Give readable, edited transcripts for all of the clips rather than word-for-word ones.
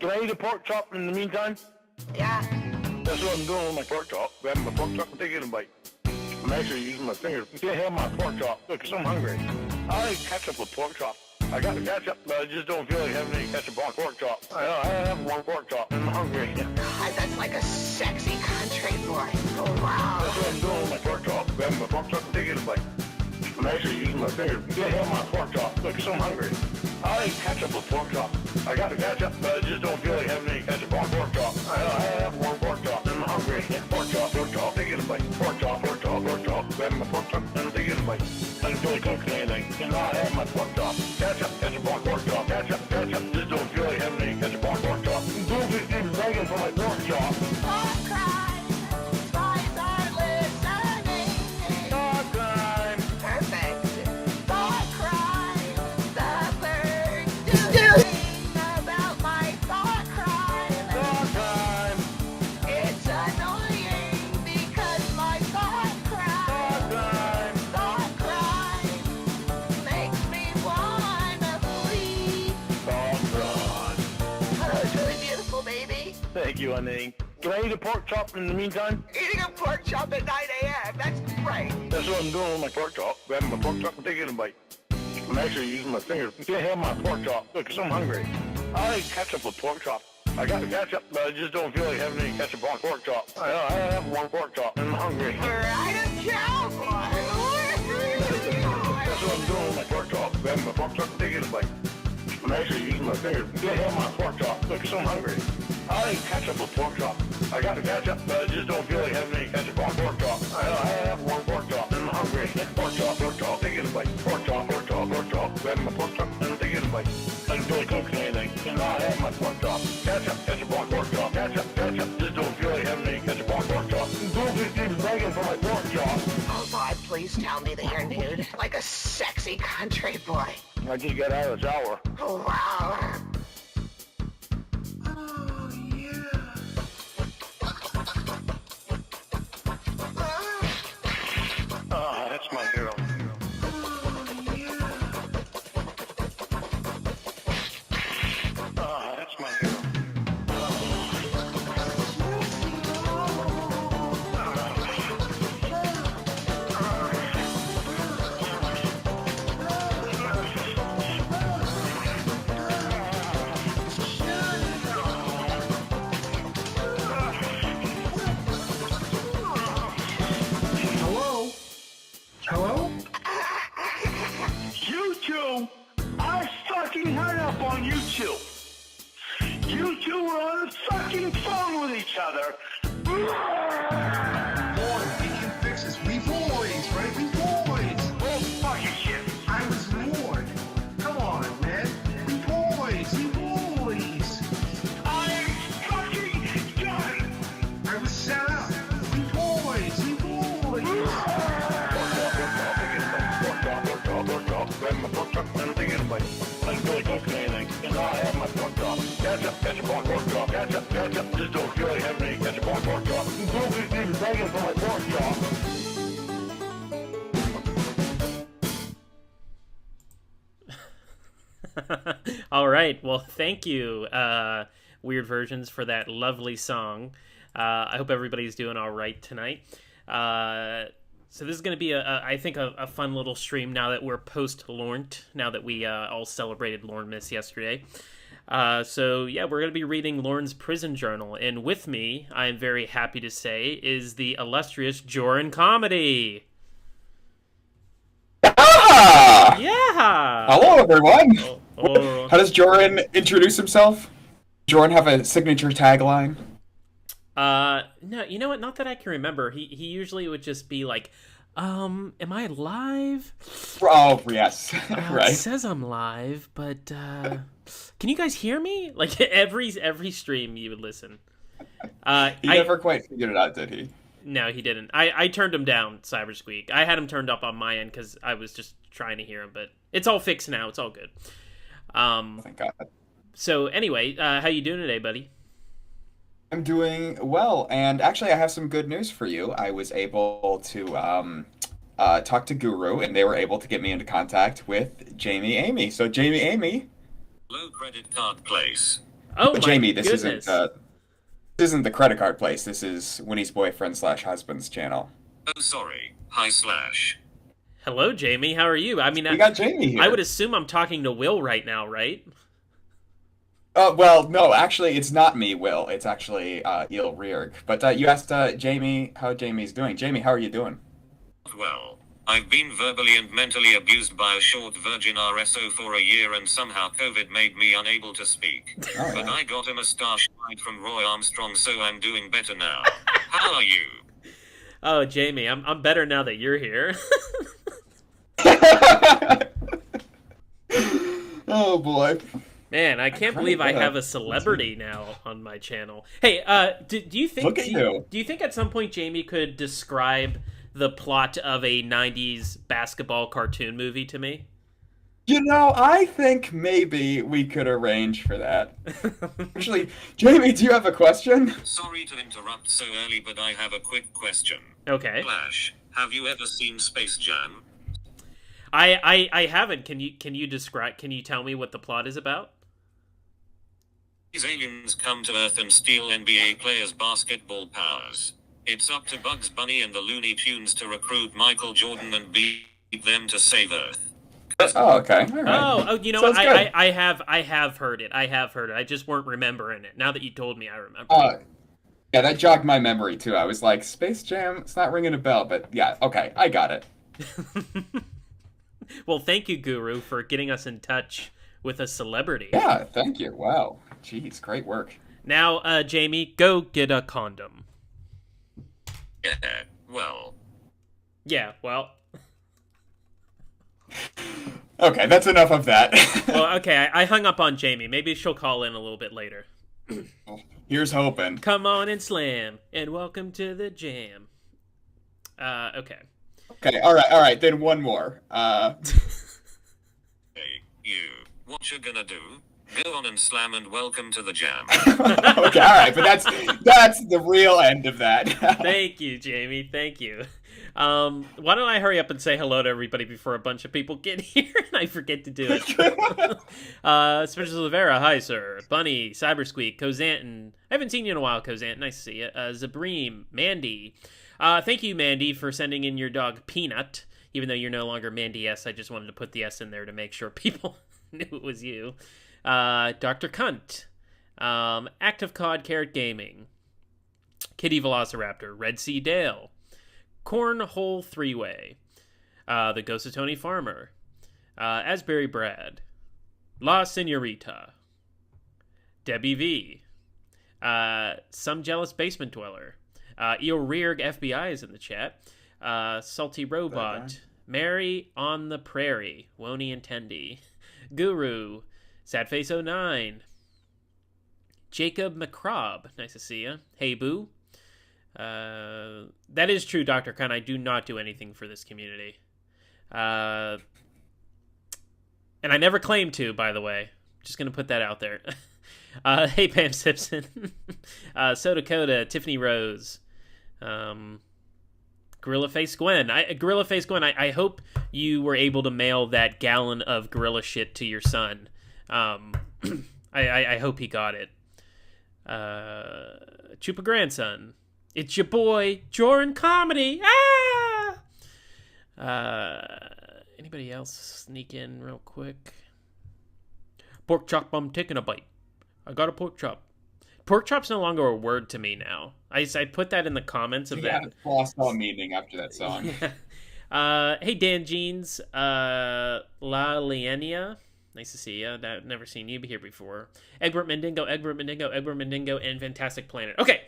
Can I eat a pork chop in the meantime? Yeah. That's what I'm doing with my pork chop. Grabbing my pork chop and taking a bite. I'm actually using my fingers. You can't have my pork chop. Look, 'cause I'm hungry. I like ketchup with pork chop. I got the ketchup, but I just don't feel like having any ketchup on pork chop. I have one pork chop, and I'm hungry. God, that's like a sexy country boy. Oh, wow. That's what I'm doing with my pork chop. Grabbing my pork chop and taking a bite. I'm actually using my fingers. You can't have my pork chop. Look, 'cause I'm hungry. I like ketchup with pork chop. I got the ketchup, but I just don't feel like having any ketchup on pork chop. I have one pork chop, and I'm hungry. Pork chop, taking a bite. Pork chop, grabbing my pork chop and taking a bite. I don't feel like cooking anything, and I have my pork chop. Ketchup on pork chop. Ketchup, just don't feel like having any ketchup on pork chop. Don't be begging for my pork chop. Pork crime. Spies are listening. Dog time. Perfect. Pork crime. The bird doing about my pork crime. Dog time. It's annoying because my pork crime. Dog time. Pork crime makes me wanna bleed. Dog time. Oh, it's really beautiful, baby. Thank you, honey. Can I eat a pork chop in the meantime? Eating a pork chop at 9 a.m. That's great. That's what I'm doing with my pork chop. Grabbing my pork chop and taking a bite. I'm actually using my fingers. You can't have my pork chop. Look, 'cause I'm hungry. I like ketchup with pork chop. I got the ketchup, but I just don't feel like having any ketchup on pork chop. I have one pork chop, and I'm hungry. Right, a cowboy. That's what I'm doing with my pork chop. Grabbing my pork chop and taking a bite. I'm actually using my fingers. You can't have my pork chop. Look, 'cause I'm hungry. I like ketchup with pork chop. I got the ketchup, but I just don't feel like having any ketchup on pork chop. I have one pork chop, and I'm hungry. Pork chop, taking a bite. Pork chop, grabbing my pork chop and taking a bite. I don't feel like cooking anything, and I have my pork chop. Ketchup on pork chop. Ketchup, just don't feel like having any ketchup on pork chop. Don't be begging for my pork chop. Oh, God, please tell me that you're nude. Like a sexy country boy. I just got out of the shower. Oh, wow. That's my girl. That's my girl. Hello? You two, I fucking hung up on you two. You two were on the fucking phone with each other. Lornt, we can fix this. We boys, right? We boys. Oh, fucking shit. I was Lornt. Come on, man. We boys. We boys. I'm fucking done. I was set up. We boys. We boys. Grab my pork chop and take it a bite. I don't feel like cooking anything, and I have my pork chop. Ketchup on pork chop. Ketchup, just don't feel like having any ketchup on pork chop. Don't be begging for my pork chop. All right. Well, thank you, Weird Versions, for that lovely song. I hope everybody's doing all right tonight. So this is going to be, I think, a fun little stream now that we're post-Lornt, now that we all celebrated Lorntmas yesterday. So, yeah, we're going to be reading Lorne's prison journal. And with me, I'm very happy to say, is the illustrious Joran Comedy. Ah! Yeah! Hello, everyone! Oh. How does Joran introduce himself? Joran have a signature tagline? No, you know what? Not that I can remember. He usually would just be like, am I live? Oh, yes. It Right. says I'm live, but, can you guys hear me? Like, every stream you would listen. He never quite figured it out, did he? No, he didn't. I turned him down, Cybersqueak. I had him turned up on my end because I was just trying to hear him, but it's all fixed now. It's all good. Thank God. So anyway, how you doing today, buddy? I'm doing well, and actually I have some good news for you. I was able to talk to Guru, and they were able to get me into contact with Jamie Amy. So Jamie Amy... Low credit card place. Oh But my Jamie, goodness. this isn't the credit card place. This is Winnie's boyfriend slash husband's channel. Oh, sorry. Hi, Slash. Hello, Jamie. How are you? I mean, We got Jamie here. I would assume I'm talking to Will right now, right? Well, no, actually, it's not me, Will. It's actually Eel Rearg. But you asked Jamie how Jamie's doing. Jamie, how are you doing? Well, I've been verbally and mentally abused by a short virgin RSO for a year and somehow COVID made me unable to speak. Oh, But yeah. I got a mustache ride from Roy Armstrong, so I'm doing better now. How are you? Oh, Jamie, I'm better now that you're here. Oh boy. Man, I can't believe I have a celebrity now on my channel. Hey, do you think Look at you. do you think at some point Jamie could describe the plot of a 90s basketball cartoon movie to me? You know, I think maybe we could arrange for that. Actually, Jamie, do you have a question? Sorry to interrupt so early, but I have a quick question. Okay. Flash, have you ever seen Space Jam? I haven't. Can you describe, can you tell me what the plot is about? These aliens come to Earth and steal NBA players' basketball powers. It's up to Bugs Bunny and the Looney Tunes to recruit Michael Jordan and beat them to save Earth. Oh, okay. All right. Oh, you know Sounds what? good. I have heard it. I have heard it. I just weren't remembering it. Now that you told me, I remember. Yeah, that jogged my memory too. I was like, Space Jam, it's not ringing a bell, but yeah, okay, I got it. Well, thank you, Guru, for getting us in touch with a celebrity. Yeah, thank you. Wow. Jeez, great work. Now, Jamie, go get a condom. Yeah, well. Yeah, well. Okay, that's enough of that. Well, okay, I hung up on Jamie. Maybe she'll call in a little bit later. Here's hoping. Come on and slam, and welcome to the jam. Okay. Okay, all right, then one more. Hey, you. What you gonna do? Go on and slam and welcome to the jam. Okay, all right, but that's the real end of that. Thank you, Jamie. Thank you. Why don't I hurry up and say hello to everybody before a bunch of people get here and I forget to do it. Spencer Silvera, hi, sir. Bunny, Cybersqueak, Kozanton. I haven't seen you in a while, Kozanton. Nice to see you. Zabreem, Mandy. Thank you, Mandy, for sending in your dog Peanut. Even though you're no longer Mandy S, I just wanted to put the S in there to make sure people knew it was you. Dr. Cunt. Active Cod Carrot Gaming. Kitty Velociraptor. Red Sea Dale. Cornhole Three-Way. The Ghost of Tony Farmer. Asbury Brad. La Senorita. Debbie V. Some Jealous Basement Dweller. Eel Rearg FBI is in the chat. Salty Robot. Mary on the Prairie. Woney and Tendy. Guru. Sadface09. Jacob McCrob. Nice to see you. Hey Boo. That is true, Dr. Khan. I do not do anything for this community. And I never claim to, by the way. Just gonna put that out there. Hey Pam Simpson. So Dakota, Tiffany Rose. Gorilla Face Gwen. Gorilla Face Gwen, I hope you were able to mail that gallon of gorilla shit to your son. I hope he got it. Chupa Grandson. It's your boy, Jordan Comedy. Anybody else sneak in real quick? Pork chop, I'm taking a bite. I got a pork chop. Pork chop's no longer a word to me now. I put that in the comments of that. Lost all meaning after that song. Hey, Dan Jeans. La Lienia. Nice to see you. I've never seen you here before. Egbert Mendingo, and Fantastic Planet. Okay,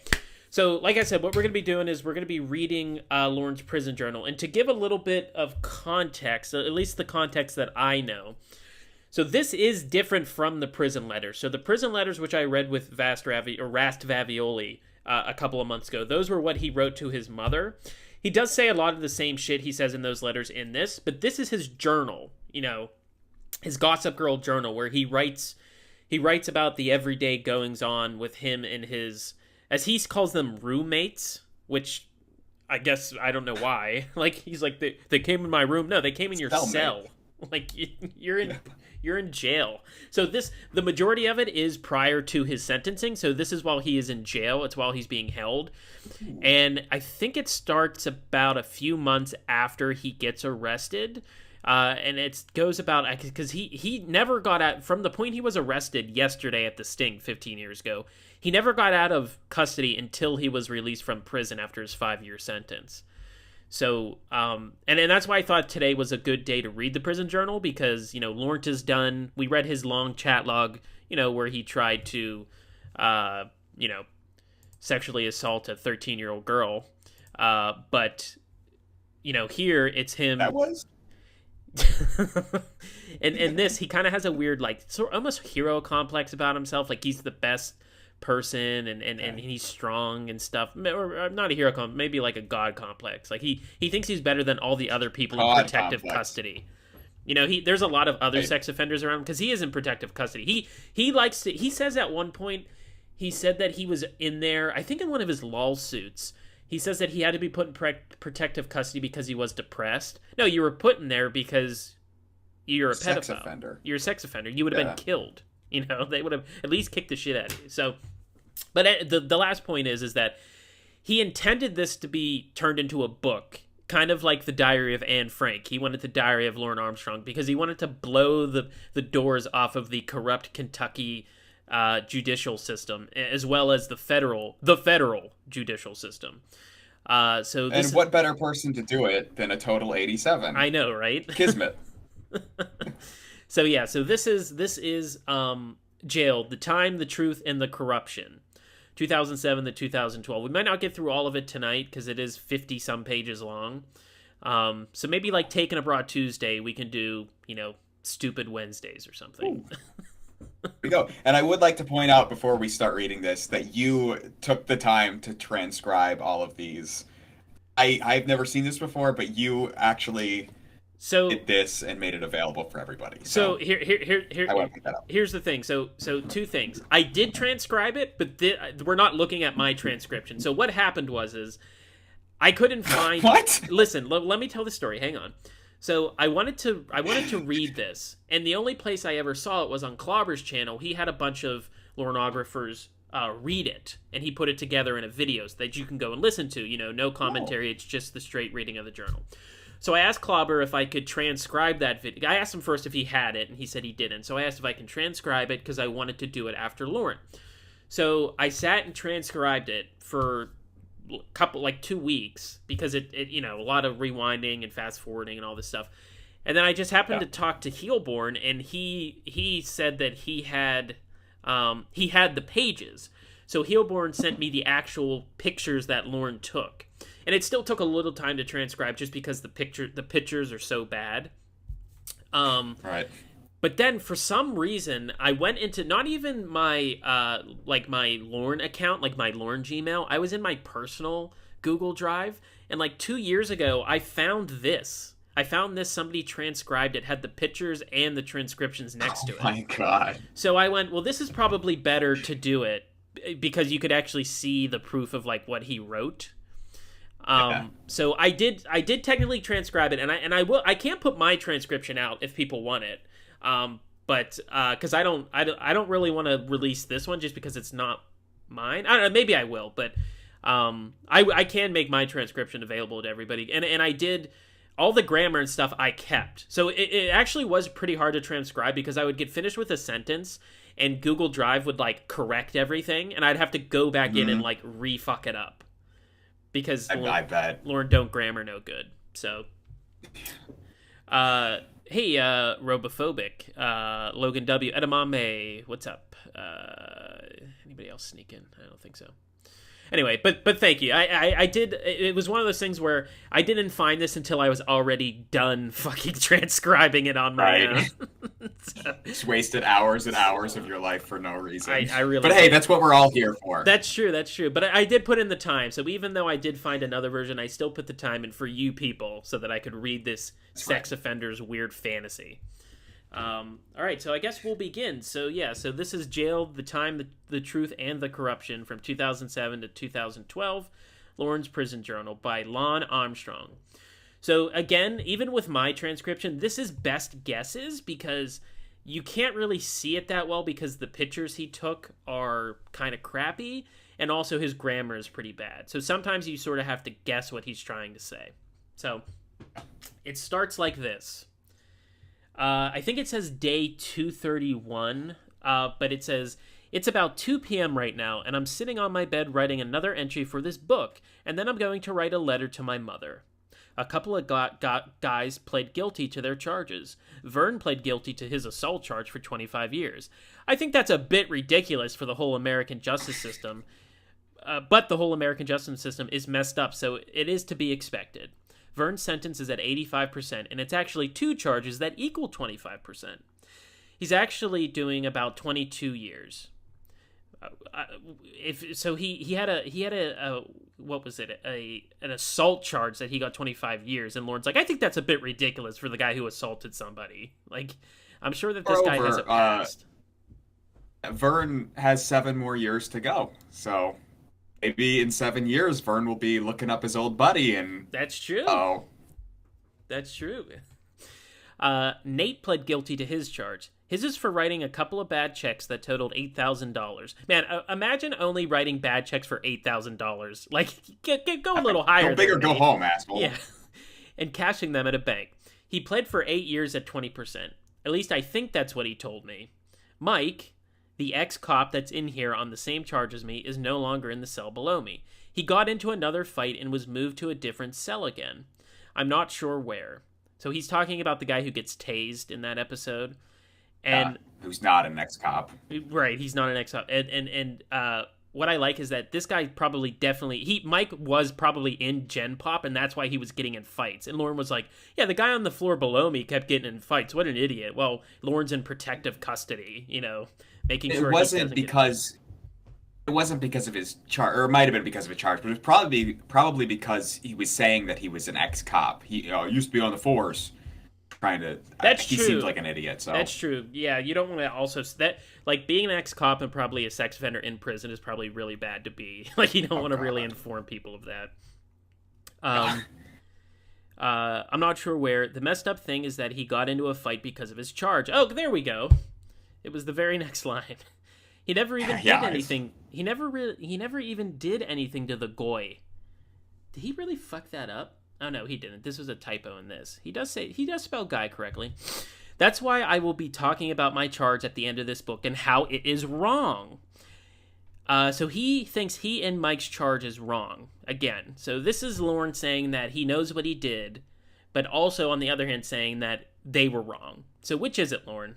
so like I said, what we're going to be doing is we're going to be reading Lornt's prison journal. And to give a little bit of context, at least the context that I know, so this is different from the prison letters. So the prison letters, which I read with Rast Vavioli a couple of months ago, those were what he wrote to his mother. He does say a lot of the same shit he says in those letters in this, but this is his journal, his Gossip Girl journal, where he writes about the everyday goings on with him and his, as he calls them, roommates, which I guess I don't know why. Like, he's like, they came in my room. No, they came in your cell. Like, you're you're in jail. So the majority of it is prior to his sentencing. So this is while he is in jail. It's while he's being held. And I think it starts about a few months after he gets arrested. And it goes about, because he never got out, from the point he was arrested yesterday at the Sting 15 years ago, he never got out of custody until he was released from prison after his 5-year sentence. So, and that's why I thought today was a good day to read the prison journal, because, Lornt is done. We read his long chat log, where he tried to, sexually assault a 13-year-old girl. But, here it's him. That was? and this, he kind of has a weird, almost hero complex about himself. Like, he's the best person and he's strong and stuff, or not a hero complex, maybe like a god complex. Like he thinks he's better than all the other people in protective custody. There's a lot of other sex offenders around because he is in protective custody. He says at one point, he said that he was in there, I think in one of his lawsuits, he says that he had to be put in protective custody because he was depressed. No, you were put in there because you're a sex pedophile. Offender. You're a sex offender. You would have been killed. They would have at least kicked the shit out of you. So, but the last point is that he intended this to be turned into a book, kind of like the Diary of Anne Frank. He wanted the Diary of Lorne Armstrong because he wanted to blow the doors off of the corrupt Kentucky judicial system, as well as the federal judicial system. And what better person to do it than a total 87? I know, right? Kismet. So this is Jailed: The Time, the Truth, and the Corruption, 2007 to 2012. We might not get through all of it tonight because it is 50 some pages long. So maybe like Taking a Broad Tuesday, we can do Stupid Wednesdays or something. There we go. And I would like to point out before we start reading this that you took the time to transcribe all of these. I've never seen this before, but you actually did this and made it available for everybody. So here I want to pick that up. Here's the thing. So two things. I did transcribe it, but we're not looking at my transcription. So what happened was I couldn't find What? Listen, let me tell the story. Hang on. So I wanted to read this, and the only place I ever saw it was on Clobber's channel. He had a bunch of Lornographers read it, and he put it together in a video so that you can go and listen to. No commentary. It's just the straight reading of the journal. So I asked Clobber if I could transcribe that video. I asked him first if he had it, and he said he didn't. So I asked if I can transcribe it because I wanted to do it after Lornt. So I sat and transcribed it for 2 weeks because it a lot of rewinding and fast forwarding and all this stuff. And then I just happened to talk to Heelborn, and he said that he had the pages. So Heelborn sent me the actual pictures that Lorne took. And it still took a little time to transcribe just because the pictures are so bad. Right. But then for some reason I went into not even my my Lorne account, like my Lorne Gmail. I was in my personal Google Drive, and 2 years ago I found this. Somebody transcribed it, had the pictures and the transcriptions next to it. Oh my god. So I went, well, this is probably better to do it because you could actually see the proof of what he wrote. So I did technically transcribe it, and I can't put my transcription out if people want it. But because I don't really want to release this one just because it's not mine. I don't know, maybe I will, but I can make my transcription available to everybody, and I did all the grammar and stuff I kept. So it actually was pretty hard to transcribe because I would get finished with a sentence and Google Drive would correct everything, and I'd have to go back in and re-fuck it up. Because I bet Lorne don't grammar no good. So, hey, Robophobic, Logan W, Edamame, what's up? Anybody else sneak in? I don't think so. Anyway, but thank you. I did. It was one of those things where I didn't find this until I was already done fucking transcribing it on my own. So, just wasted hours and hours of your life for no reason. I really. But hey, that's what we're all here for. That's true. But I did put in the time. So even though I did find another version, I still put the time in for you people so that I could read this sex offender's weird fantasy. All right, so I guess we'll begin. So this is Jailed: The Time, the Truth, and the Corruption from 2007 to 2012, Lorne's Prison Journal by Lon Armstrong. So again, even with my transcription, this is best guesses because you can't really see it that well because the pictures he took are kind of crappy, and also his grammar is pretty bad. So sometimes you sort of have to guess what he's trying to say. So it starts like this. I think it says day 231, but it says, it's about 2 p.m. right now, and I'm sitting on my bed writing another entry for this book, and then I'm going to write a letter to my mother. A couple of guys pled guilty to their charges. Vern pled guilty to his assault charge for 25 years. I think that's a bit ridiculous for the whole American justice system, but the whole American justice system is messed up, so it is to be expected. Vern's sentence is at 85%, and it's actually 2 charges that equal 25%. He's actually doing about 22 years. He had a what was it, an assault charge that he got 25 years, and Lornt's like, I think that's a bit ridiculous for the guy who assaulted somebody. Like, I'm sure that this guy has a past. Vern has 7 more years to go, so maybe in 7 years Vern will be looking up his old buddy, and that's true. That's true. Nate pled guilty to his charge. His is for writing a couple of bad checks that totaled $8,000. Man, imagine only writing bad checks for $8,000. Like, go a little higher. Go big or go home, asshole. Yeah, and cashing them at a bank. He pled for 8 years at 20%. At least I think that's what he told me. Mike, the ex-cop that's in here on the same charge as me, is no longer in the cell below me. He got into another fight and was moved to a different cell again. I'm not sure where. So he's talking about the guy who gets tased in that episode. And who's not an ex-cop. Right, he's not an ex-cop. And what I like is that this guy Mike was probably in Gen Pop, and that's why he was getting in fights. And Lornt was like, yeah, the guy on the floor below me kept getting in fights. What an idiot. Well, Lornt's in protective custody, making sure it wasn't because of his charge, or it might have been because of a charge, but it was probably because he was saying that he was an ex-cop. He used to be on the force. He seems like an idiot. So that's true. Yeah, you don't want to also being an ex-cop and probably a sex offender in prison is probably really bad to be. Like, you don't want to really inform people of that. I'm not sure where. The messed up thing is that he got into a fight because of his charge. Oh, there we go. It was the very next line. He never even did anything. He never even did anything to the goy. Did he really fuck that up? Oh, no, he didn't. This was a typo in this. He does spell guy correctly. That's why I will be talking about my charge at the end of this book and how it is wrong. So he thinks he and Mike's charge is wrong. Again, so this is Lornt saying that he knows what he did, but also, on the other hand, saying that they were wrong. So which is it, Lornt?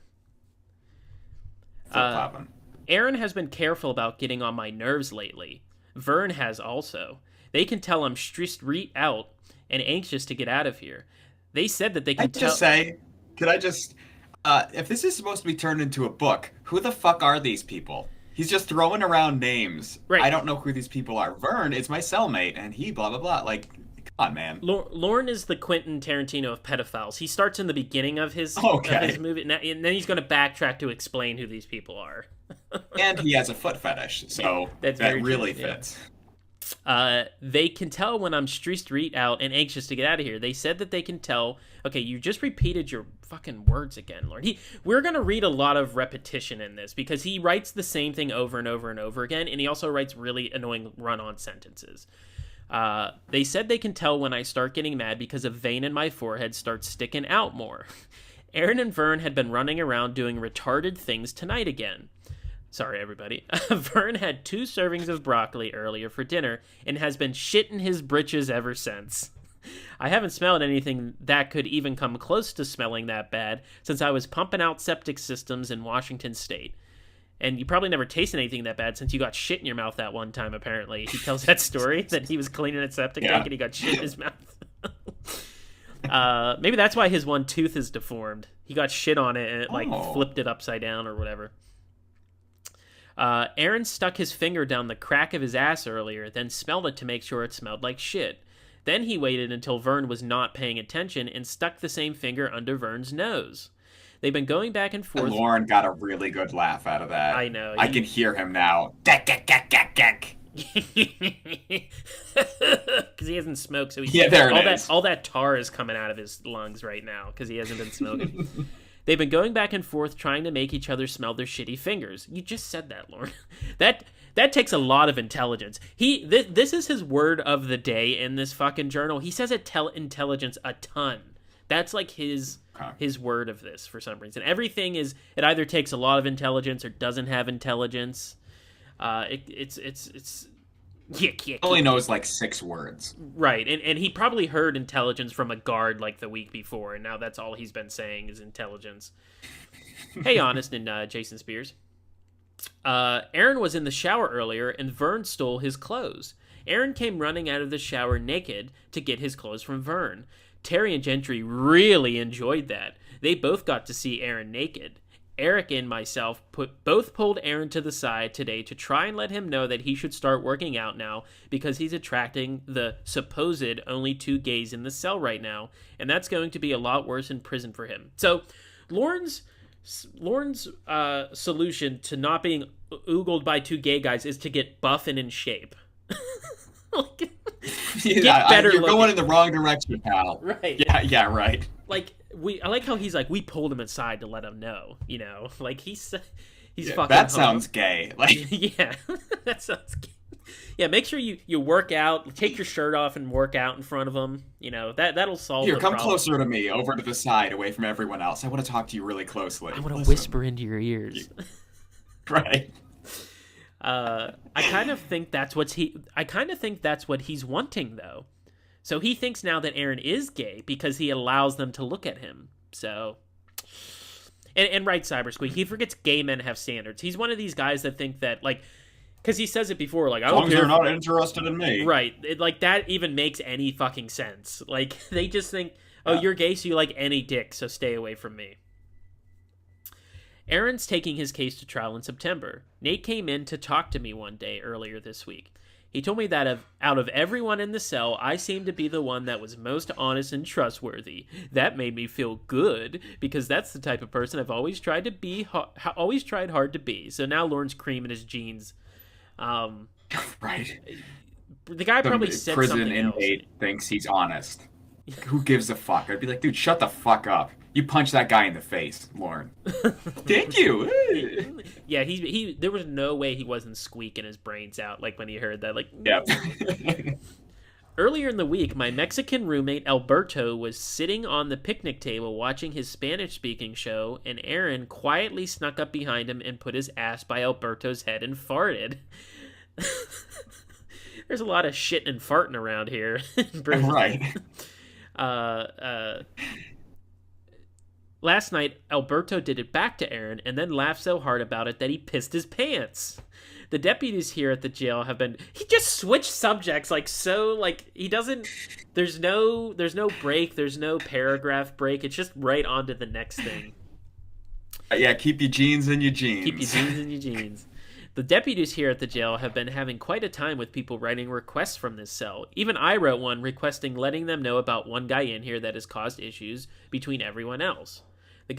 Aaron has been careful about getting on my nerves lately. Vern has also. They can tell I'm stressed out and anxious to get out of here. They said that they can tell... Could I just... if this is supposed to be turned into a book, who the fuck are these people? He's just throwing around names. Right. I don't know who these people are. Vern is my cellmate, and he blah, blah, blah. Like, come on, man. Lornt is the Quentin Tarantino of pedophiles. He starts in the beginning of his movie, and then he's going to backtrack to explain who these people are. And he has a foot fetish, so that really fits. They can tell when I'm stressed out and anxious to get out of here. They said that they can tell. Okay, you just repeated your fucking words again, Lornt. We're going to read a lot of repetition in this because he writes the same thing over and over and over again, and he also writes really annoying run-on sentences. They said they can tell when I start getting mad because a vein in my forehead starts sticking out more. Aaron and Vern had been running around doing retarded things tonight again. Sorry, everybody. Vern had 2 servings of broccoli earlier for dinner and has been shitting his britches ever since. I haven't smelled anything that could even come close to smelling that bad since I was pumping out septic systems in Washington State. And you probably never tasted anything that bad since you got shit in your mouth that one time, apparently. He tells that story that he was cleaning a septic tank and he got shit in his mouth. Maybe that's why his one tooth is deformed. He got shit on it and it flipped it upside down or whatever. Aaron stuck his finger down the crack of his ass earlier, then smelled it to make sure it smelled like shit. Then he waited until Vern was not paying attention and stuck the same finger under Vern's nose. They've been going back and forth. And Lornt got a really good laugh out of that. I know. I can hear him now. Because he hasn't smoked, so there it is. All that tar is coming out of his lungs right now because he hasn't been smoking. They've been going back and forth trying to make each other smell their shitty fingers. You just said that, Lornt. That takes a lot of intelligence. This is his word of the day in this fucking journal. He says intelligence a ton. That's like his word of this for some reason. Everything is, it either takes a lot of intelligence or doesn't have intelligence. It's He only knows like 6 words. right, and he probably heard intelligence from a guard like the week before, and now that's all he's been saying is intelligence. Hey, Honest and Jason Spears. Aaron was in the shower earlier, and Vern stole his clothes. Aaron came running out of the shower naked to get his clothes from Vern. Terry and Gentry really enjoyed that. They both got to see Aaron naked. Eric and myself both pulled Aaron to the side today to try and let him know that he should start working out now because he's attracting the supposed only 2 gays in the cell right now, and that's going to be a lot worse in prison for him. So, Lorne's solution to not being oogled by 2 gay guys is to get buff and in shape. Get better You're looking. going in the wrong direction, pal. Right. Yeah, right. Like, I like how he's like, we pulled him aside to let him know, you know? Like, he's Yeah, fucking that home. sounds gay. Like, Yeah, that sounds gay. Yeah, make sure you work out, take your shirt off and work out in front of him. You know, that'll solve here, the come problem. closer to me, over to the side, away from everyone else. I want to talk to you really closely. I want to Listen. whisper into your ears. Right. I kind of think that's what he's wanting, though. So he thinks now that Aaron is gay because he allows them to look at him. So, and right, Cybersqueak, he forgets gay men have standards. He's one of these guys that think that, like, because he says it before, like, I As don't long as care they're not interested in me. right, like, that even makes any fucking sense. Like, they just think, oh, Yeah. you're gay, so you like any dick, so stay away from me. Aaron's taking his case to trial in September. Nate came in to talk to me one day earlier this week. He told me that out of everyone in the cell, I seemed to be the one that was most honest and trustworthy. That made me feel good, because that's the type of person I've always tried to be, always tried hard to be. So now Lorne's creaming his jeans. Right. The guy probably Some said prison something else. inmate thinks he's honest. Who gives a fuck? I'd be like, dude, shut the fuck up. You punch that guy in the face, Lorne. Thank you. Yeah, he. There was no way he wasn't squeaking his brains out like when he heard that. Like, Yep. Earlier in the week, my Mexican roommate Alberto was sitting on the picnic table watching his Spanish-speaking show, and Aaron quietly snuck up behind him and put his ass by Alberto's head and farted. There's a lot of shit and farting around here. Right. Last night, Alberto did it back to Aaron and then laughed so hard about it that he pissed his pants. The deputies here at the jail have been... He just switched subjects, like, so, like, he doesn't... There's no break, there's no paragraph break, it's just right on to the next thing. Yeah, keep your jeans in your jeans. Keep your jeans in your jeans. The deputies here at the jail have been having quite a time with people writing requests from this cell. Even I wrote one requesting letting them know about one guy in here that has caused issues between everyone else. That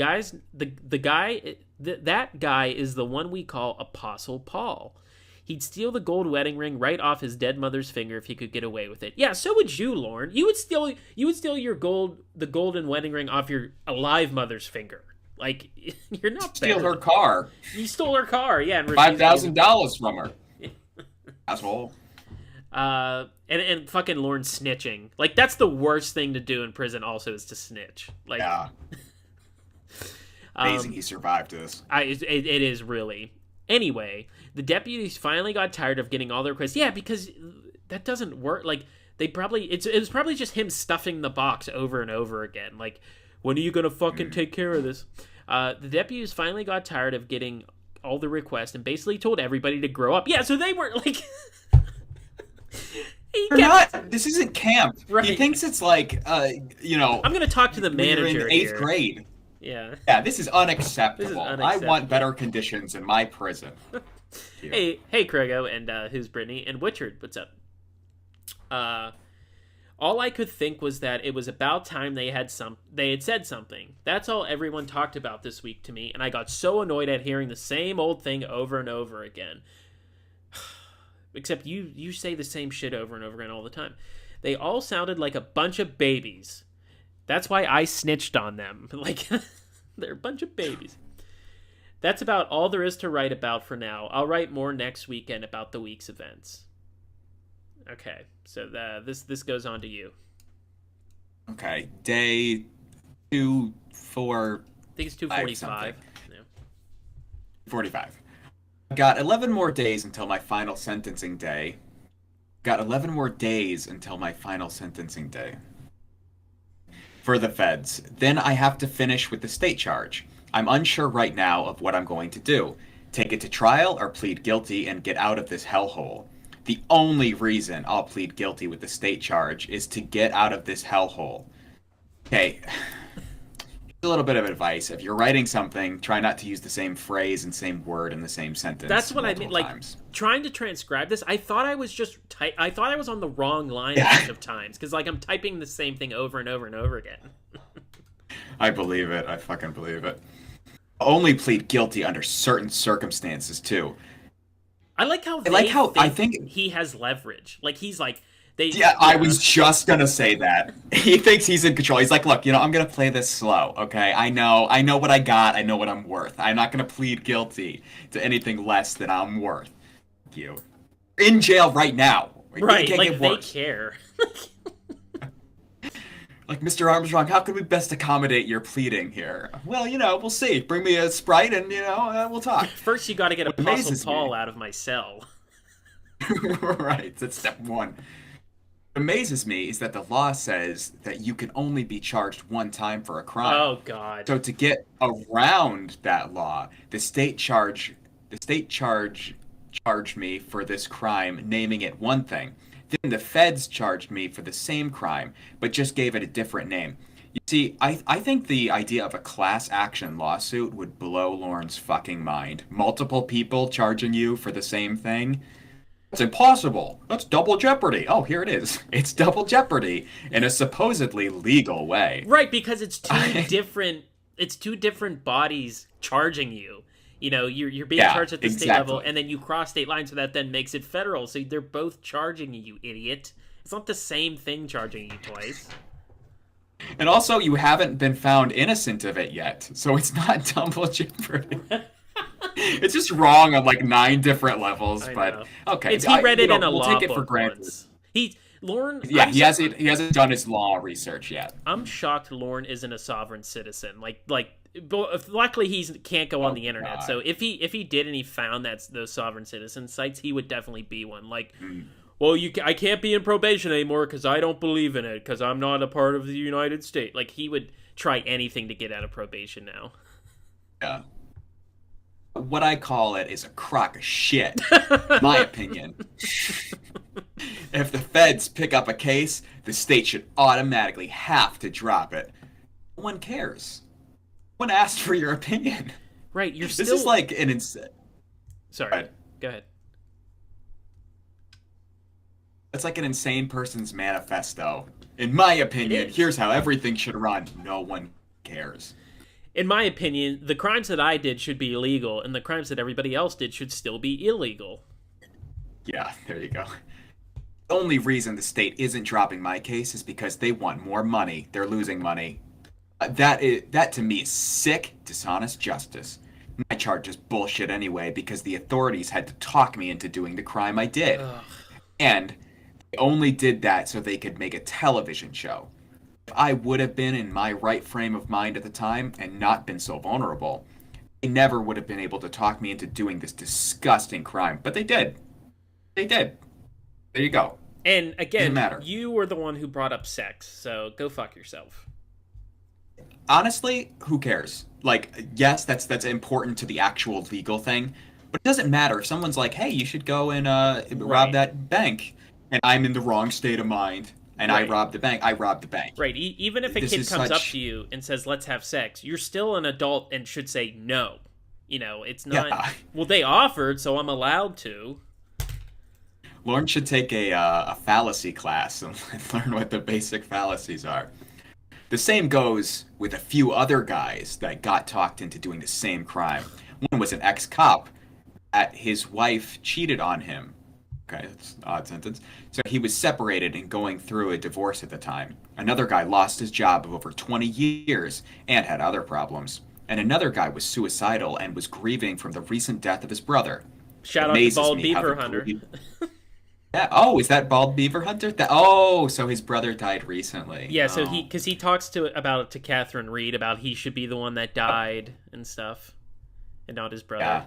guy is the one we call Apostle Paul. He'd steal the gold wedding ring right off his dead mother's finger if he could get away with it. Yeah, so would you, Lorne. You would steal the golden wedding ring off your alive mother's finger. Like, you're not Steal better. her car. You stole her car, yeah. And refused to $5,000 from her. Asshole. and fucking Lorne snitching. Like, that's the worst thing to do in prison. Also, is to snitch. Like, Yeah. Amazing he survived this. it is really. Anyway, the deputies finally got tired of getting all their requests. Yeah, because that doesn't work. Like, it was probably just him stuffing the box over and over again. Like, when are you gonna fucking take care of this? The deputies finally got tired of getting all the requests and basically told everybody to grow up. Yeah, so they weren't like. This isn't camp. Right. He thinks it's like, I'm gonna talk to the when you're manager in 8th here. grade. Yeah. Yeah, this is unacceptable. This is I unacceptable. want better conditions in my prison. Hey, Craigo, and who's Brittany and Witchard? What's up? All I could think was that it was about time they had said something. That's all everyone talked about this week to me, and I got so annoyed at hearing the same old thing over and over again. Except you say the same shit over and over again all the time. They all sounded like a bunch of babies. That's why I snitched on them. Like, They're a bunch of babies. That's about all there is to write about for now. I'll write more next weekend about the week's events. Okay, so this goes on to you. Okay, day 2, 4. I think it's 2:45. Yeah. 45. Got 11 more days until my final sentencing day. Got 11 more days until my final sentencing day. For the feds. Then I have to finish with the state charge. I'm unsure right now of what I'm going to do. Take it to trial or plead guilty and get out of this hellhole. The only reason I'll plead guilty with the state charge is to get out of this hellhole. Okay. A little bit of advice. If you're writing something, try not to use the same phrase and same word in the same sentence. That's what I mean. Like, trying to transcribe this, I thought I was just I thought I was on the wrong line a bunch of times because, like, I'm typing the same thing over and over and over again. I believe it. I fucking believe it. Only plead guilty under certain circumstances too. I like how I think he has leverage. Like, he's like. I was just gonna say that. He thinks he's in control. He's like, look, I'm gonna play this slow, okay? I know what I got, I know what I'm worth. I'm not gonna plead guilty to anything less than I'm worth. Thank you. In jail right now. Right, like, they care. Like, Mr. Armstrong, how can we best accommodate your pleading here? Well, we'll see. Bring me a Sprite and, we'll talk. First, you gotta get Apostle Paul out of my cell. Right, that's step 1. What amazes me is that the law says that you can only be charged one time for a crime. Oh God! So to get around that law, the state charged me for this crime, naming it one thing. Then the feds charged me for the same crime, but just gave it a different name. You see, I think the idea of a class action lawsuit would blow Lorne's fucking mind. Multiple people charging you for the same thing. It's impossible. That's double jeopardy. Oh, here it is. It's double jeopardy in a supposedly legal way. Right, because it's two different bodies charging you. You're being charged at the state level, and then you cross state lines, so that then makes it federal. So they're both charging you, idiot. It's not the same thing charging you twice. And also, you haven't been found innocent of it yet, so it's not double jeopardy. It's just wrong on like 9 different levels, but okay. He read it in a law book. We'll take it for granted. Lorne. Yeah, he hasn't done his law research yet. I'm shocked Lorne isn't a sovereign citizen. Luckily he can't go on the internet. God. So if he did and he found those sovereign citizen sites, he would definitely be one. Well, I can't be in probation anymore because I don't believe in it because I'm not a part of the United States. Like, he would try anything to get out of probation now. Yeah. What I call it is a crock of shit, in my opinion. If the feds pick up a case, the state should automatically have to drop it. No one cares. No one asked for your opinion. Right, This is like an insane... Sorry, go ahead. It's like an insane person's manifesto. In my opinion, here's how everything should run. No one cares. In my opinion, the crimes that I did should be illegal, and the crimes that everybody else did should still be illegal. Yeah, there you go. The only reason the state isn't dropping my case is because they want more money. They're losing money. That to me is sick, dishonest justice. My charge is bullshit anyway because the authorities had to talk me into doing the crime I did. Ugh. And they only did that so they could make a television show. If I would have been in my right frame of mind at the time and not been so vulnerable, they never would have been able to talk me into doing this disgusting crime. But they did. They did. There you go. And again, you were the one who brought up sex, so go fuck yourself. Honestly, who cares? Like, yes, that's important to the actual legal thing, but it doesn't matter if someone's like, hey, you should go and rob that bank, and I'm in the wrong state of mind. And I robbed the bank. I robbed the bank. Right. Even if a kid comes up to you and says, let's have sex, you're still an adult and should say no. It's not... Yeah. Well, they offered, so I'm allowed to. Lornt should take a fallacy class and learn what the basic fallacies are. The same goes with a few other guys that got talked into doing the same crime. One was an ex-cop that his wife cheated on him. Okay, that's an odd sentence. So he was separated and going through a divorce at the time. Another guy lost his job of over 20 years and had other problems. and another guy was suicidal and was grieving from the recent death of his brother. Shout out to Amazes Bald me how Beaver the Hunter. greed- Yeah. Oh, is that Bald Beaver Hunter? Oh, so his brother died recently. Yeah, so Oh. because he talks about it to Catherine Reed about he should be the one that died and stuff, and not his brother. Yeah.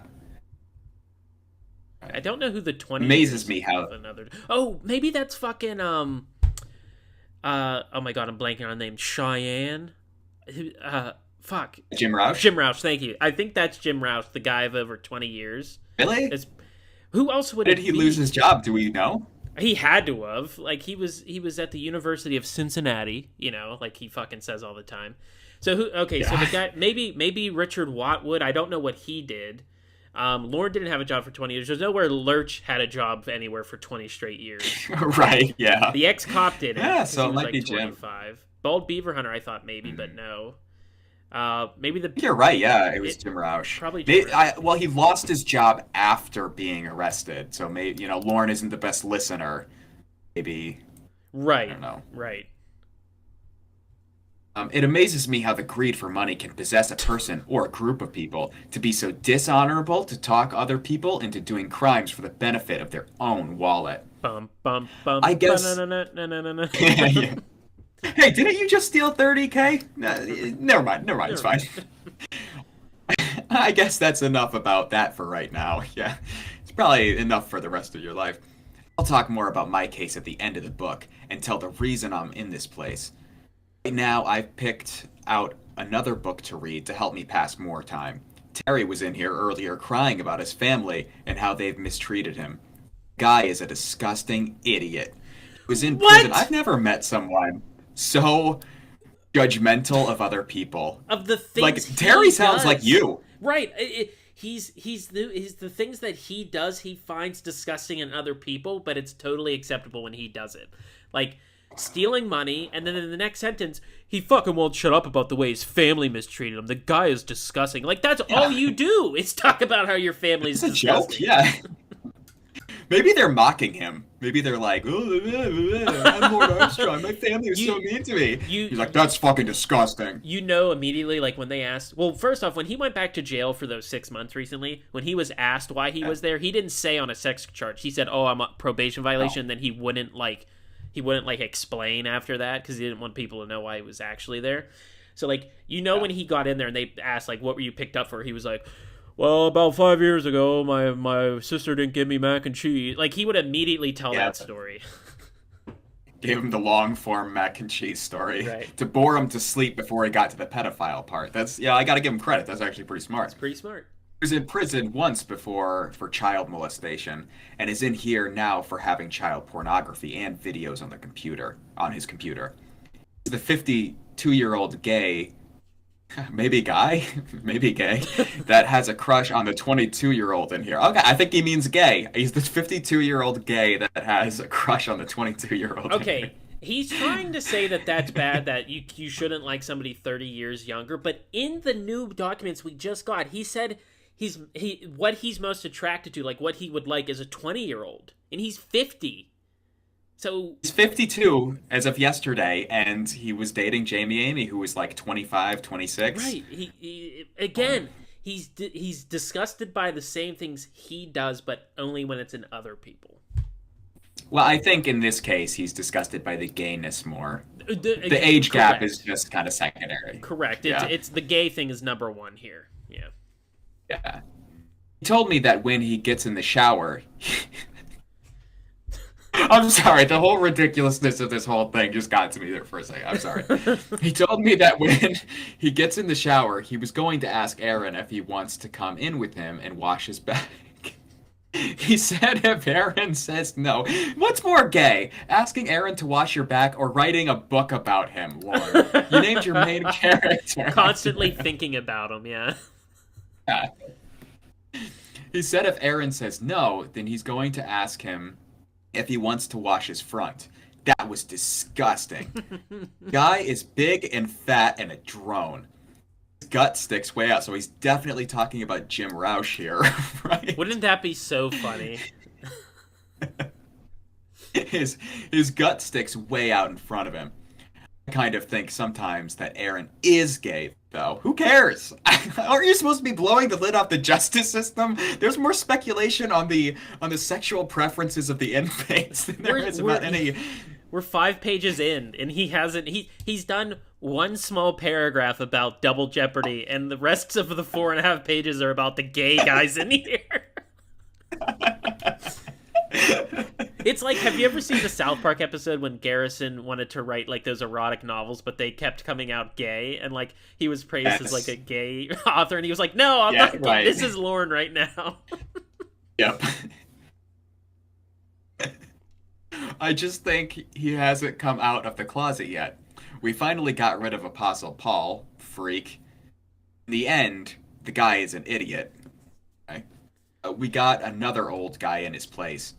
I don't know who the 20 Amazes is me how- of another. Oh, maybe that's fucking oh my god, I'm blanking on the name. Cheyenne. Fuck. Jim Roush? Jim Roush. Thank you. I think that's Jim Roush, the guy of over 20 years. Really? Who else would Did it he be? lose his job? Do we know? He had to have. Like he was at the University of Cincinnati, like he fucking says all the time. So who okay, so the guy maybe Richard Watwood, I don't know what he did. Lornt didn't have a job for 20 years. There's nowhere Lurch had a job anywhere for 20 straight years. Right, yeah. The ex-cop did it. Yeah, so he it was might like be Jim. 25. Bald Beaver Hunter, I thought maybe, but no. Maybe the You're right, yeah, it was Jim Roush. Probably Jim Roush. Well, he lost his job after being arrested, so maybe, Lorne isn't the best listener. Maybe, right. I don't know. Right. It amazes me how the greed for money can possess a person or a group of people to be so dishonorable to talk other people into doing crimes for the benefit of their own wallet. Bum bum bum. I guess- ba-na-na-na-na-na-na. Yeah. Hey, didn't you just steal 30K? Never mind, it's fine. I guess that's enough about that for right now. Yeah, it's probably enough for the rest of your life. I'll talk more about my case at the end of the book and tell the reason I'm in this place. Right now, I've picked out another book to read to help me pass more time. Terry was in here earlier crying about his family and how they've mistreated him. Guy is a disgusting idiot. He was in prison. I've never met someone so judgmental of other people. Of the things Like, Terry he sounds does. like you. Right. He's the things that he does he finds disgusting in other people, but it's totally acceptable when he does it. Like stealing money, and then in the next sentence, he fucking won't shut up about the way his family mistreated him. The guy is disgusting. Like that's all you do is talk about how your family's It's a disgusting. joke, yeah. Maybe they're mocking him. Maybe they're like, oh, I'm Lord Armstrong. My family was so mean to me. He's like, that's fucking disgusting. Immediately, like when they asked, well, first off, when he went back to jail for those 6 months recently, when he was asked why he was there, he didn't say on a sex charge. He said, oh, I'm a probation violation. Then he wouldn't explain after that because he didn't want people to know why he was actually there. So like, when he got in there and they asked like, what were you picked up for? He was like, well, about 5 years ago, my sister didn't give me mac and cheese. Like, he would immediately tell that story. Gave him the long-form mac and cheese story. Right. To bore him to sleep before he got to the pedophile part. I gotta give him credit. That's actually pretty smart. It's pretty smart. He was in prison once before for child molestation, and is in here now for having child pornography and videos on his computer. He's the 52-year-old gay... maybe gay, that has a crush on the 22-year-old in here. Okay, I think he means gay. He's the 52-year-old gay that has a crush on the 22-year-old. Okay, he's trying to say that that's bad, that you shouldn't like somebody 30 years younger, but in the new documents we just got, he said what he's most attracted to, like what he would like is a 20-year-old, and he's 50. So he's 52 as of yesterday, and he was dating Jamie Amy, who was like 25, 26. Right. He's disgusted by the same things he does, but only when it's in other people. Well, I think in this case, he's disgusted by the gayness more. The age gap is just kind of secondary. Correct. Yeah. It's the gay thing is number one here. Yeah. Yeah. He told me that when he gets in the shower... I'm sorry, the whole ridiculousness of this whole thing just got to me there for a second. I'm sorry. He told me that when he gets in the shower, he was going to ask Aaron if he wants to come in with him and wash his back. He said if Aaron says no. What's more gay, asking Aaron to wash your back or writing a book about him, Lord? You named your main character. Constantly thinking about him, yeah. Yeah. He said if Aaron says no, then he's going to ask him if he wants to wash his front. That was disgusting. Guy is big and fat and a drone. His gut sticks way out, so he's definitely talking about Jim Roush here, right? Wouldn't that be so funny? His gut sticks way out in front of him. I kind of think sometimes that Aaron is gay, though. Who cares? Aren't you supposed to be blowing the lid off the justice system? There's more speculation on the sexual preferences of the inmates than there is about any. We're 5 pages in, and he's done one small paragraph about double jeopardy, and the rest of the 4.5 pages are about the gay guys in here. It's like, have you ever seen the South Park episode when Garrison wanted to write like those erotic novels, but they kept coming out gay, and like he was praised as like a gay author, and he was like, "No, I'm not gay. Right. This is Lorne right now." Yep. I just think he hasn't come out of the closet yet. We finally got rid of Apostle Paul, freak. In the end, the guy is an idiot. Okay? We got another old guy in his place.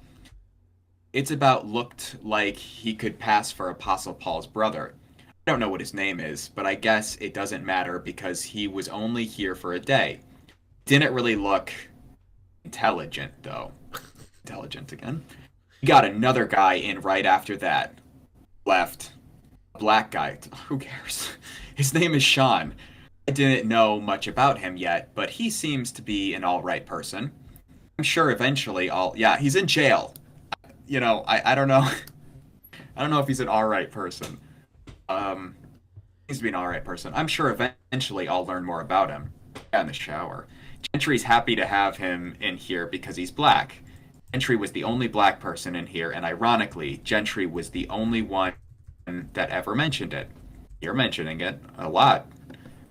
It's about looked like he could pass for Apostle Paul's brother. I don't know what his name is, but I guess it doesn't matter because he was only here for a day. Didn't really look intelligent, though. Intelligent again. We got another guy in right after that. Left. A black guy. Who cares? His name is Sean. I didn't know much about him yet, but he seems to be an alright person. I'm sure eventually yeah, he's in jail. You know, I don't know. I don't know if he's an alright person. Seems to be an alright person. I'm sure eventually I'll learn more about him. Yeah, in the shower. Gentry's happy to have him in here because he's black. Gentry was the only black person in here, and ironically, Gentry was the only one that ever mentioned it. You're mentioning it a lot.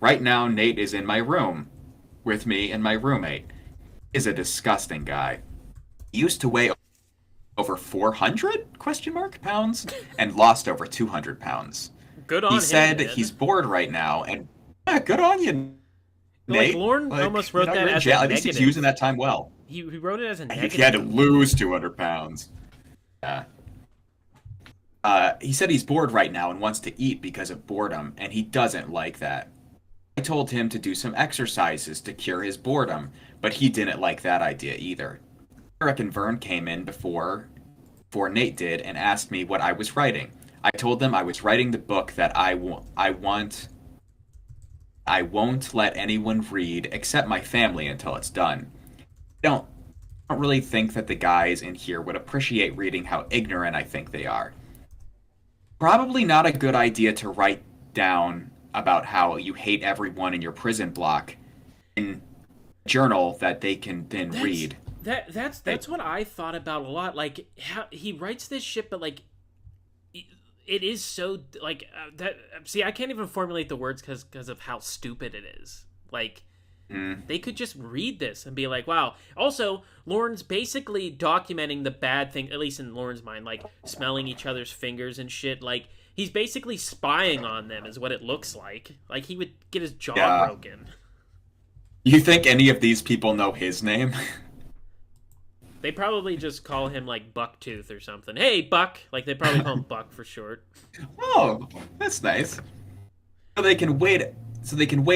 Right now, Nate is in my room with me and my roommate. Is a disgusting guy. He used to weigh over 400 pounds and lost over 200 pounds. Good on him. He said man. He's bored right now, and yeah, good on you, Nate. Like Lorne almost wrote that as a at least he's using that time well. He wrote it as a negative. He had to lose 200 pounds. Yeah. He said he's bored right now and wants to eat because of boredom, and he doesn't like that. I told him to do some exercises to cure his boredom, but he didn't like that idea either. Eric and Vern came in before Nate did and asked me what I was writing. I told them I was writing the book that I won't let anyone read except my family until it's done. I don't really think that the guys in here would appreciate reading how ignorant I think they are. Probably not a good idea to write down about how you hate everyone in your prison block in a journal that they can then read. That's what I thought about a lot. Like how he writes this shit, but like it is so like that. See, I can't even formulate the words because of how stupid it is. Like. They could just read this and be like, wow. Also, Lorne's basically documenting the bad thing, at least in Lorne's mind, like smelling each other's fingers and shit. Like, he's basically spying on them is what it looks like. Like, he would get his jaw broken. You think any of these people know his name? They probably just call him, like, Bucktooth or something. Hey, Buck! Like, they probably call him Buck for short. Oh, that's nice. So they can wait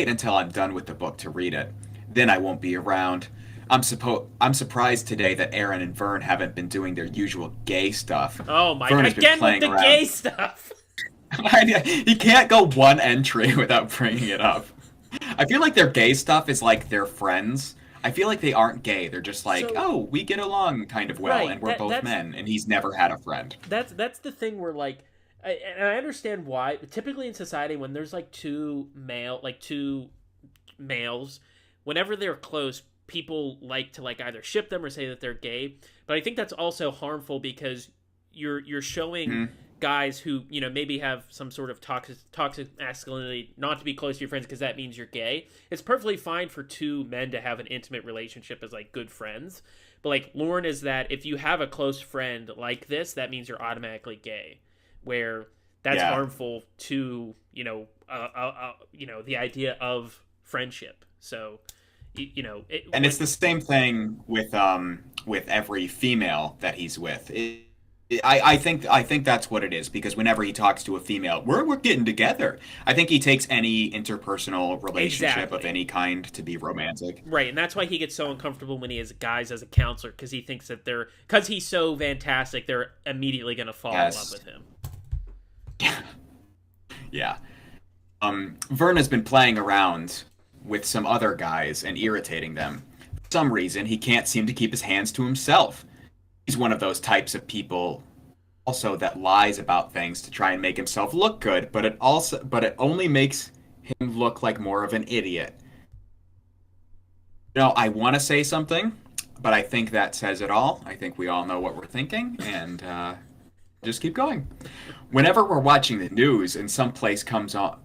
until I'm done with the book to read it. Then I won't be around. I'm surprised today that Aaron and Vern haven't been doing their usual gay stuff. Oh my god, again with the gay stuff! He can't go one entry without bringing it up. I feel like their gay stuff is like their friends. I feel like they aren't gay. They're just like, oh, we get along kind of well, right, and we're both men, and he's never had a friend. That's the thing where, like, and I understand why. Typically in society, when there's like two males, whenever they're close, people like to like either ship them or say that they're gay. But I think that's also harmful because you're showing guys who, you know, maybe have some sort of toxic masculinity not to be close to your friends because that means you're gay. It's perfectly fine for two men to have an intimate relationship as like good friends. But like Lorne is that if you have a close friend like this, that means you're automatically gay. Where that's harmful to, the idea of friendship. So, it's the same thing with every female that he's with. I think that's what it is, because whenever he talks to a female, we're getting together. I think he takes any interpersonal relationship of any kind to be romantic. Right, and that's why he gets so uncomfortable when he has guys as a counselor, because he thinks that because he's so fantastic, they're immediately going to fall in love with him. Yeah. Vern has been playing around with some other guys and irritating them. For some reason, he can't seem to keep his hands to himself. He's one of those types of people also that lies about things to try and make himself look good, but it only makes him look like more of an idiot. I want to say something, but I think that says it all. I think we all know what we're thinking, and just keep going. Whenever we're watching the news and some place comes on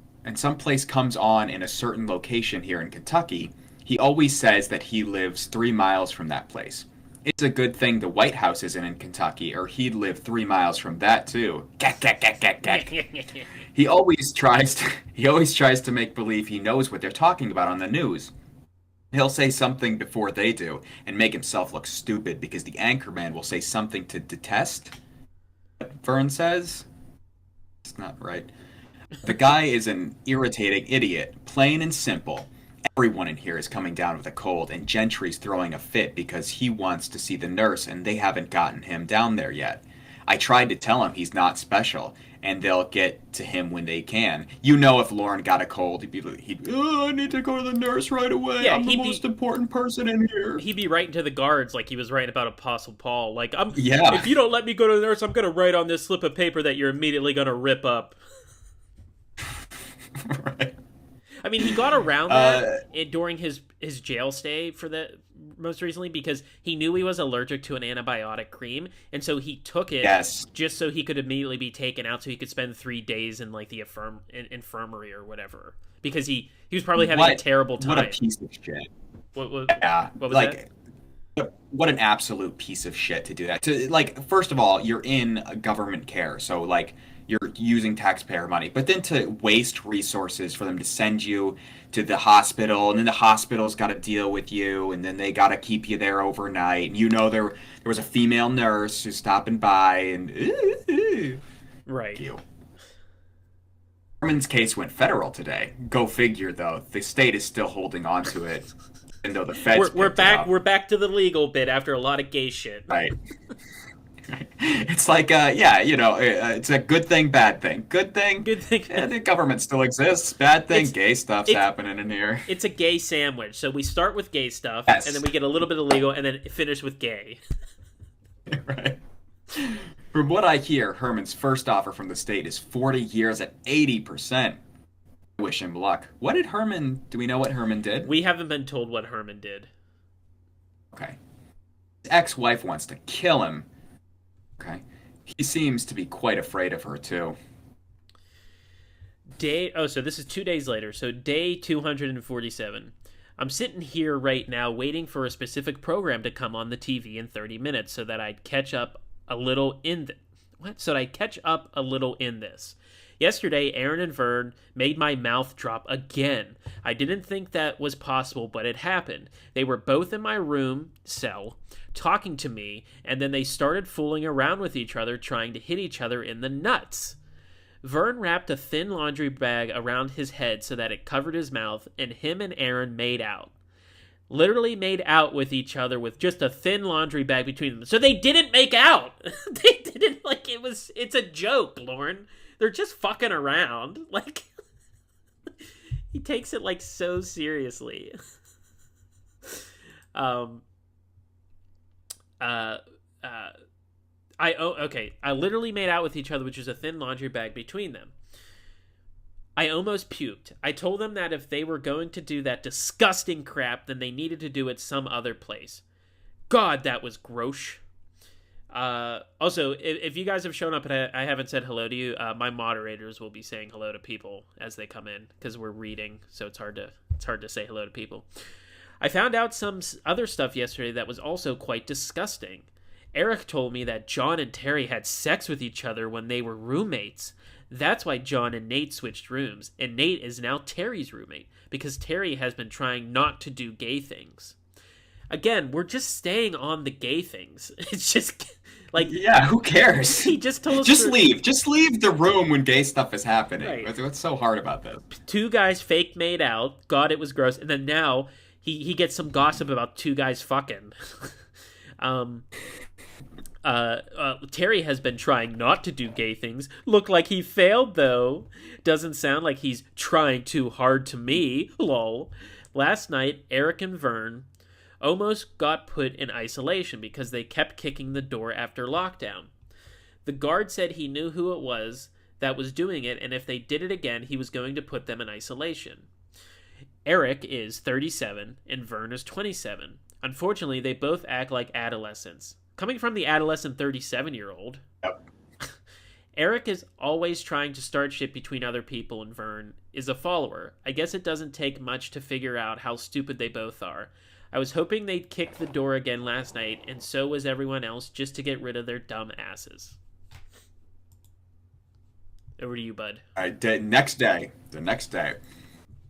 in a certain location here in Kentucky, he always says that he lives 3 miles from that place. It's a good thing the White House isn't in Kentucky, or he'd live 3 miles from that too. He always tries to make believe he knows what they're talking about on the news. He'll say something before they do and make himself look stupid because the anchorman will say something to detest. What Vern says? It's not right. The guy is an irritating idiot, plain and simple. Everyone in here is coming down with a cold, and Gentry's throwing a fit because he wants to see the nurse and they haven't gotten him down there yet. I tried to tell him he's not special, and they'll get to him when they can. If Lornt got a cold, I need to go to the nurse right away. Yeah, I'm the most important person in here. He'd be writing to the guards like he was writing about Apostle Paul. Like, Yeah. If you don't let me go to the nurse, I'm going to write on this slip of paper that you're immediately going to rip up. Right. I mean, he got around that during his jail stay for the most recently because he knew he was allergic to an antibiotic cream, and so he took it just so he could immediately be taken out, so he could spend 3 days in like the infirmary or whatever. Because he was probably having a terrible time. What a piece of shit. What was like, that? What an absolute piece of shit to do that. First of all, you're in government care, so like you're using taxpayer money, but then to waste resources for them to send you to the hospital, and then the hospital's got to deal with you, and then they got to keep you there overnight. And there was a female nurse who's stopping by, and right. Herman's case went federal today. Go figure, though. The state is still holding on to it, even though the feds. We're back to the legal bit after a lot of gay shit. Right. It's like, it's a good thing, bad thing. Good thing. The government still exists. Bad thing, gay stuff's happening in here. It's a gay sandwich. So we start with gay stuff, yes. And then we get a little bit of legal, and then finish with gay. Right. From what I hear, Herman's first offer from the state is 40 years at 80%. I wish him luck. Do we know what Herman did? We haven't been told what Herman did. Okay. His ex-wife wants to kill him. Okay. He seems to be quite afraid of her, too. So this is 2 days later. So day 247. I'm sitting here right now waiting for a specific program to come on the TV in 30 minutes so that I'd catch up a little in this. Yesterday, Aaron and Vern made my mouth drop again. I didn't think that was possible, but it happened. They were both in my room cell, talking to me, and then they started fooling around with each other, trying to hit each other in the nuts. Vern wrapped a thin laundry bag around his head so that it covered his mouth, and him and Aaron made out. Literally made out with each other with just a thin laundry bag between them. So they didn't make out. They didn't, it's a joke, Lorne. They're just fucking around. Like, he takes it, so seriously. I literally made out with each other, which is a thin laundry bag between them. I almost puked. I told them that if they were going to do that disgusting crap, then they needed to do it some other place. God, that was gross. Also, if you guys have shown up and I haven't said hello to you, my moderators will be saying hello to people as they come in, because we're reading, so it's hard to say hello to people. I found out some other stuff yesterday that was also quite disgusting. Eric told me that John and Terry had sex with each other when they were roommates. That's why John and Nate switched rooms, and Nate is now Terry's roommate, because Terry has been trying not to do gay things. Again, we're just staying on the gay things. It's just, yeah, who cares? He just told us Just leave the room when gay stuff is happening. Right. What's so hard about this? 2 guys fake made out. God, it was gross. And then now he gets some gossip about 2 guys fucking. Terry has been trying not to do gay things. Look like he failed, though. Doesn't sound like he's trying too hard to me. Lol. Last night, Eric and Vern almost got put in isolation because they kept kicking the door after lockdown. The guard said he knew who it was that was doing it, and if they did it again, he was going to put them in isolation. Eric is 37 and Vern is 27. Unfortunately, they both act like adolescents. Coming from the adolescent 37-year-old. Yep. Eric is always trying to start shit between other people, and Vern is a follower. I guess it doesn't take much to figure out how stupid they both are. I was hoping they'd kick the door again last night, and so was everyone else, just to get rid of their dumb asses. Over to you, bud. All right, the next day,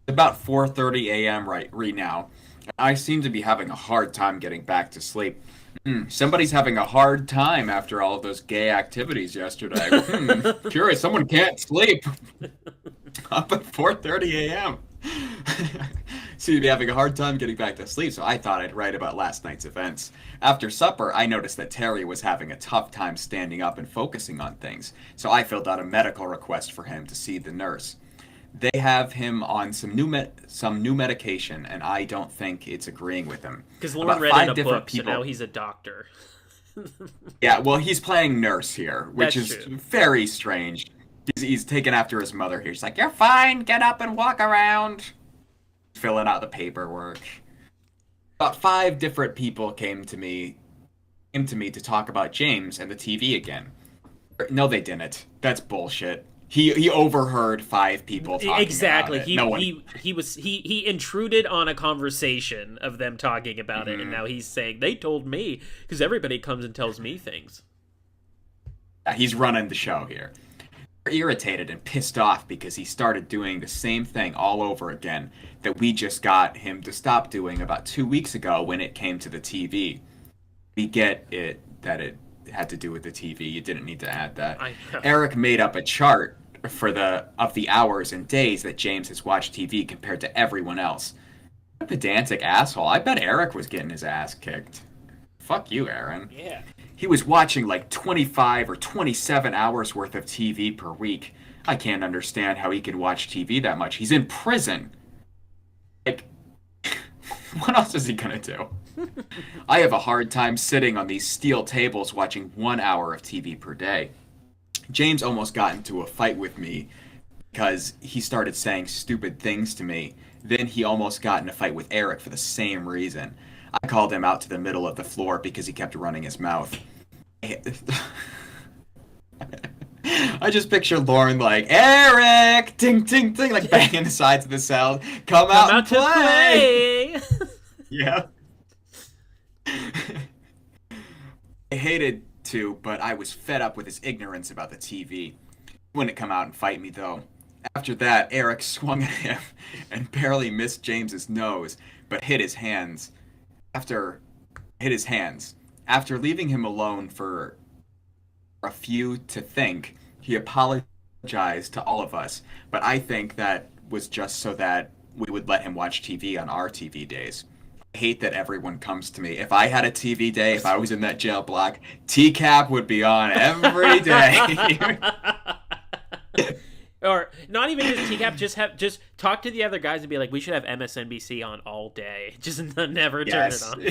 about 4:30 a.m. right now. I seem to be having a hard time getting back to sleep. Somebody's having a hard time after all of those gay activities yesterday. Curious, someone can't sleep. Up at 4:30 a.m. Seem to be having a hard time getting back to sleep, so I thought I'd write about last night's events. After supper, I noticed that Terry was having a tough time standing up and focusing on things, so I filled out a medical request for him to see the nurse. They have him on some new medication, and I don't think it's agreeing with him. Because Lornt read in a book, so now he's a doctor. Yeah, well, he's playing nurse here, which That's is true. very strange. He's taken after his mother here. She's like, "You're fine, get up and walk around." Filling out the paperwork. About 5 different people came to me to talk about James and the TV again. No, they didn't. That's bullshit. He overheard 5 people talking Exactly. about it. He intruded on a conversation of them talking about it, and now he's saying they told me because everybody comes and tells me things. Yeah, he's running the show here. We're irritated and pissed off because he started doing the same thing all over again that we just got him to stop doing about 2 weeks ago when it came to the TV. We get it that it had to do with the TV. You didn't need to add that. Eric made up a chart of the hours and days that James has watched TV compared to everyone else. What a pedantic asshole. I bet Eric was getting his ass kicked. Fuck you, Aaron. Yeah. He was watching like 25 or 27 hours worth of TV per week. I can't understand how he can watch TV that much. He's in prison. Like, what else is he gonna do? I have a hard time sitting on these steel tables watching 1 hour of TV per day. James almost got into a fight with me because he started saying stupid things to me. Then he almost got in a fight with Eric for the same reason. I called him out to the middle of the floor because he kept running his mouth. I just picture Lauren like, "Eric! Ting, ting, ting!" like banging the sides of the cell. Come out and to play! play. Yeah. I hated to, but I was fed up with his ignorance about the TV. He wouldn't come out and fight me, though. After that, Eric swung at him and barely missed James's nose, but hit his hands. After leaving him alone for a few to think, he apologized to all of us, but I think that was just so that we would let him watch TV on our TV days. I hate that everyone comes to me. If I had a TV day, if I was in that jail block, TCAP would be on every day. Or not even just TCAP, just talk to the other guys and be like, we should have MSNBC on all day. Just never turn it on.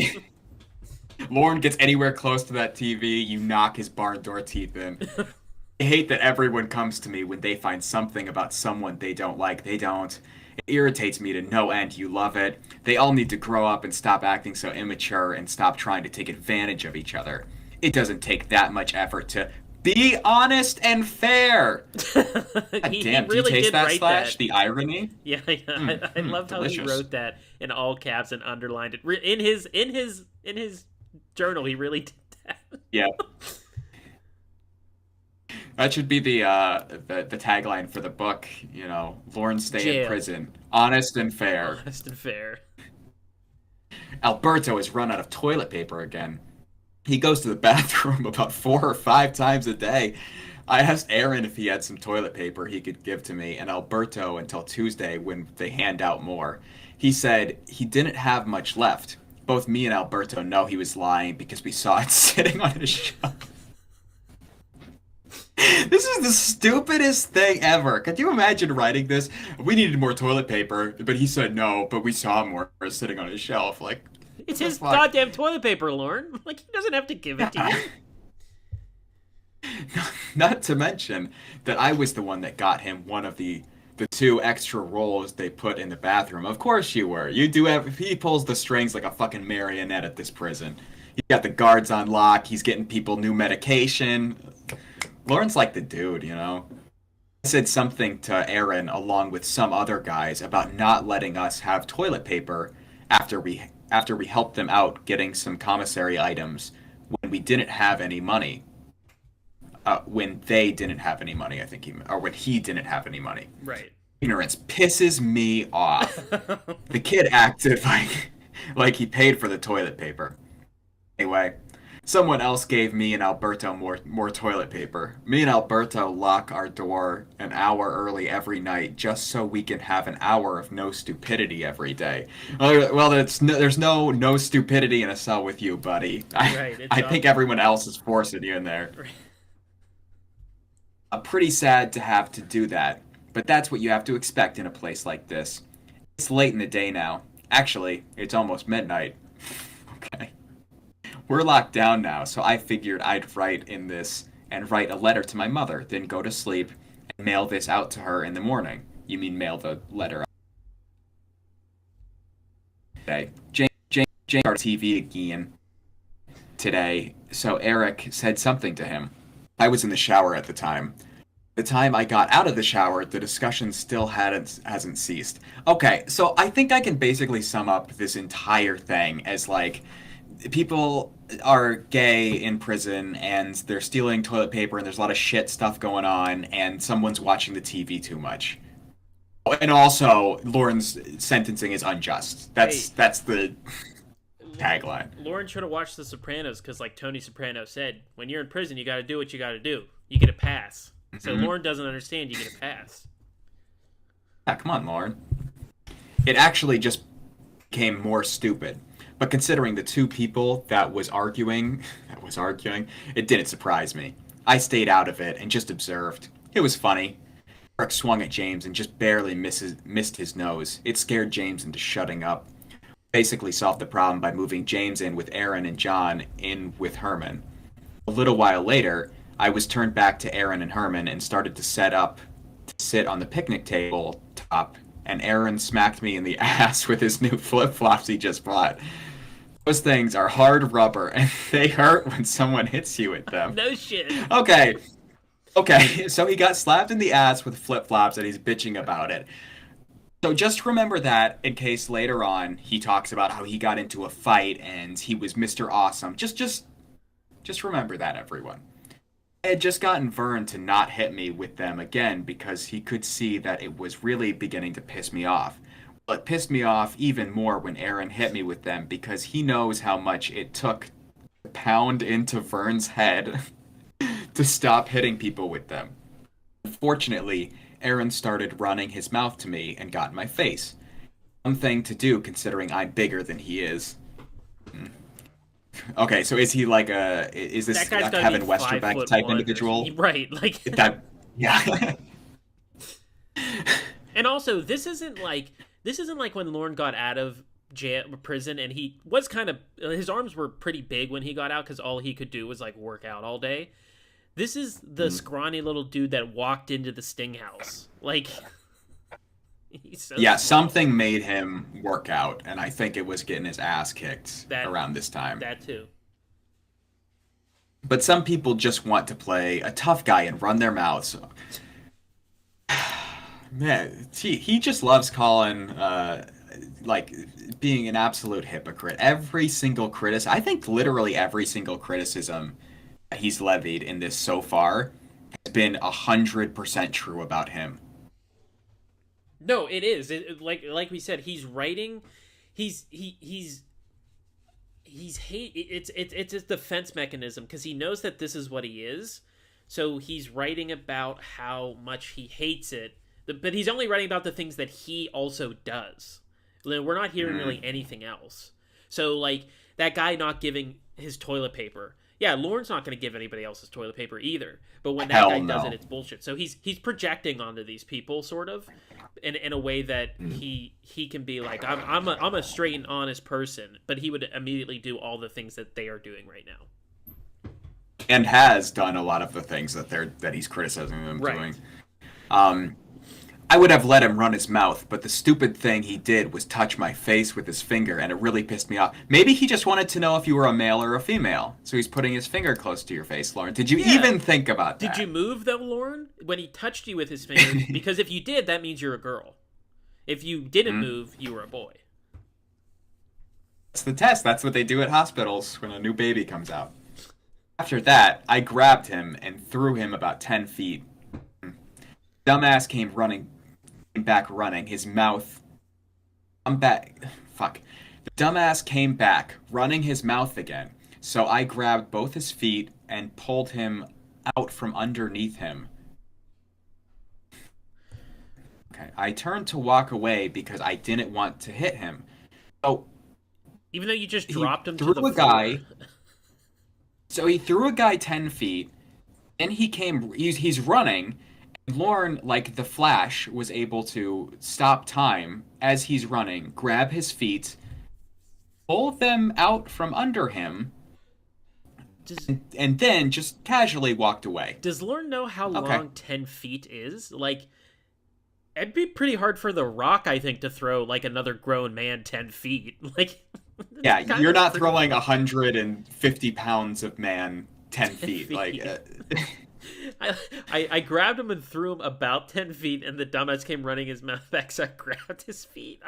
Lorne gets anywhere close to that TV, you knock his barn door teeth in. I hate that everyone comes to me when they find something about someone they don't like. They don't. It irritates me to no end. You love it. They all need to grow up and stop acting so immature and stop trying to take advantage of each other. It doesn't take that much effort to be honest and fair. God damn, do you taste that slash? The irony? Yeah, I love how he wrote that in all caps and underlined it. In his journal, he really did that. Yeah. That should be the tagline for the book, you know. Lorne stay in prison. Honest and fair. Honest and fair. Alberto has run out of toilet paper again. He goes to the bathroom about 4 or 5 times a day. I asked Aaron if he had some toilet paper he could give to me, and Alberto until Tuesday when they hand out more. He said he didn't have much left, both me and Alberto know he was lying because we saw it sitting on his shelf. This is the stupidest thing ever. Could you imagine writing this? We needed more toilet paper, but he said no, but we saw more sitting on his shelf. Like, It's his goddamn toilet paper, Lorne. Like, he doesn't have to give it to you. Not to mention that I was the one that got him one of the 2 extra rolls they put in the bathroom. Of course you were. You do have. He pulls the strings like a fucking marionette at this prison. He got the guards on lock. He's getting people new medication. Lawrence like the dude, you know. I said something to Aaron along with some other guys about not letting us have toilet paper after we helped them out getting some commissary items when we didn't have any money. When they didn't have any money, I think when he didn't have any money. Right. Ignorance pisses me off. The kid acted like he paid for the toilet paper. Anyway, someone else gave me and Alberto more toilet paper. Me and Alberto lock our door an hour early every night just so we can have an hour of no stupidity every day. Well, there's no stupidity in a cell with you, buddy. I think everyone else is forcing you in there. Right. Pretty sad to have to do that, but that's what you have to expect in a place like this. It's late in the day now. Actually, it's almost midnight. Okay. We're locked down now, so I figured I'd write a letter to my mother, then go to sleep and mail this out to her in the morning. You mean mail the letter out? Okay. James our TV again today, so Eric said something to him. I was in the shower at the time. The time I got out of the shower, the discussion still hasn't ceased. Okay, so I think I can basically sum up this entire thing as like people are gay in prison and they're stealing toilet paper and there's a lot of shit stuff going on and someone's watching the TV too much. And also, Lauren's sentencing is unjust. That's the tagline. Lauren should have watched The Sopranos because, like Tony Soprano said, when you're in prison, you got to do what you got to do. You get a pass. So Lauren doesn't understand. You get a pass. Yeah, come on, Lauren. It actually just became more stupid. But considering the 2 people that was arguing, it didn't surprise me. I stayed out of it and just observed. It was funny. Eric swung at James and just barely missed his nose. It scared James into shutting up. Basically solved the problem by moving James in with Aaron and John in with Herman. A little while later, I was turned back to Aaron and Herman and started to set up to sit on the picnic table top, and Aaron smacked me in the ass with his new flip-flops he just bought. Those things are hard rubber, and they hurt when someone hits you with them. No shit. Okay, so he got slapped in the ass with flip-flops and he's bitching about it. So just remember that in case later on he talks about how he got into a fight and he was Mr. Awesome. Just remember that, everyone. I had just gotten Vern to not hit me with them again because he could see that it was really beginning to piss me off. Well, it pissed me off even more when Aaron hit me with them because he knows how much it took to pound into Vern's head to stop hitting people with them. Unfortunately, Aaron started running his mouth to me and got in my face. One thing to do considering I'm bigger than he is. Okay, so is he like is this a Kevin Westerbeck type individual? Right, like that. Yeah. And also, this isn't like when Lorne got out of prison and he was his arms were pretty big when he got out because all he could do was like work out all day. This is the scrawny little dude that walked into the Sting house. Like, he's so small. Something made him work out, and I think it was getting his ass kicked around this time. That too. But some people just want to play a tough guy and run their mouths. Man, he just loves calling, being an absolute hypocrite. Every single criticism, I think literally every single criticism he's levied in this so far has been 100% true about him. No, it is. Like we said, he's writing. It's a defense mechanism because he knows that this is what he is. So he's writing about how much he hates it, but he's only writing about the things that he also does. We're not hearing really anything else. So like that guy not giving his toilet paper. Yeah, Lorne's not going to give anybody else's toilet paper either. But when that Hell guy no. does it, it's bullshit. So he's projecting onto these people, sort of, in a way that he can be like, I'm a straight and honest person, but he would immediately do all the things that they are doing right now, and has done a lot of the things that he's criticizing them Right. doing. I would have let him run his mouth, but the stupid thing he did was touch my face with his finger, and it really pissed me off. Maybe he just wanted to know if you were a male or a female, so he's putting his finger close to your face, Lauren. Did you Yeah. even think about that? Did you move though, Lauren, when he touched you with his fingers? Because if you did, that means you're a girl. If you didn't move, you were a boy. That's the test. That's what they do at hospitals when a new baby comes out. After that, I grabbed him and threw him about 10 feet. Dumbass came back running, his mouth... I'm back... Fuck. The dumbass came back, running his mouth again, so I grabbed both his feet and pulled him out from underneath him. Okay, I turned to walk away because I didn't want to hit him. So... Even though you just he dropped him to threw the a floor. guy. So he threw a guy 10 feet, and he's running, and Lorne, like the Flash, was able to stop time as he's running, grab his feet, pull them out from under him, and then just casually walked away. Does Lorne know how Okay. long 10 feet is? Like, it'd be pretty hard for The Rock, I think, to throw, like, another grown man 10 feet. Like, Yeah, kind you're of not pretty- throwing 150 pounds of man 10 feet. feet. Like, I grabbed him and threw him about 10 feet, and the dumbass came running his mouth back, so I grabbed his feet.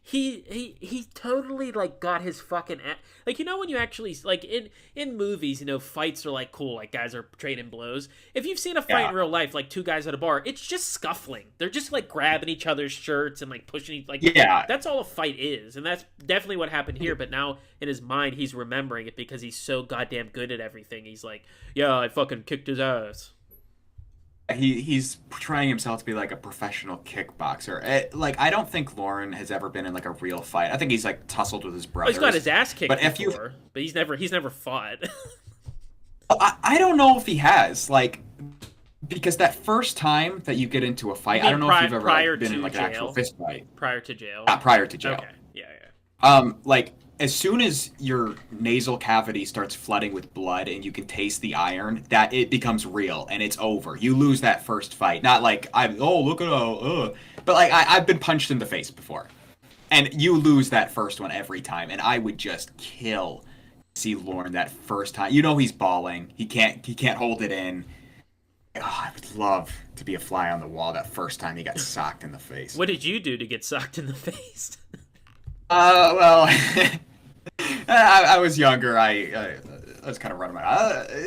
He totally, like, got his fucking like, you know, when you actually, like, in movies, you know, fights are, like, cool, like, guys are trading blows. If you've seen a fight Yeah. in real life, like, two guys at a bar, it's just scuffling. They're just, like, grabbing each other's shirts and, like, pushing like, Yeah. that's all a fight is, and that's definitely what happened here, but now, in his mind, he's remembering it because he's so goddamn good at everything. He's like, yeah, I fucking kicked his ass. he's portraying himself to be like a professional kickboxer. Like, I don't think Lauren has ever been in like a real fight. I think he's like tussled with his Oh, brothers. he's got his ass kicked But if before, but he's never fought. I don't know if he has, like, because that first time that you get into a fight, You I don't mean know if you've ever prior like, been in to like an actual jail? fist fight. Prior to jail. Not prior to jail. Okay. Yeah. Like, as soon as your nasal cavity starts flooding with blood and you can taste the iron, that it becomes real and it's over. You lose that first fight. Not like look at but like I've been punched in the face before, and you lose that first one every time. And I would just see Lorne that first time. You know he's bawling. He can't hold it in. Oh, I would love to be a fly on the wall that first time he got socked in the face. What did you do to get socked in the face? Well, I was younger. I was kind of running my.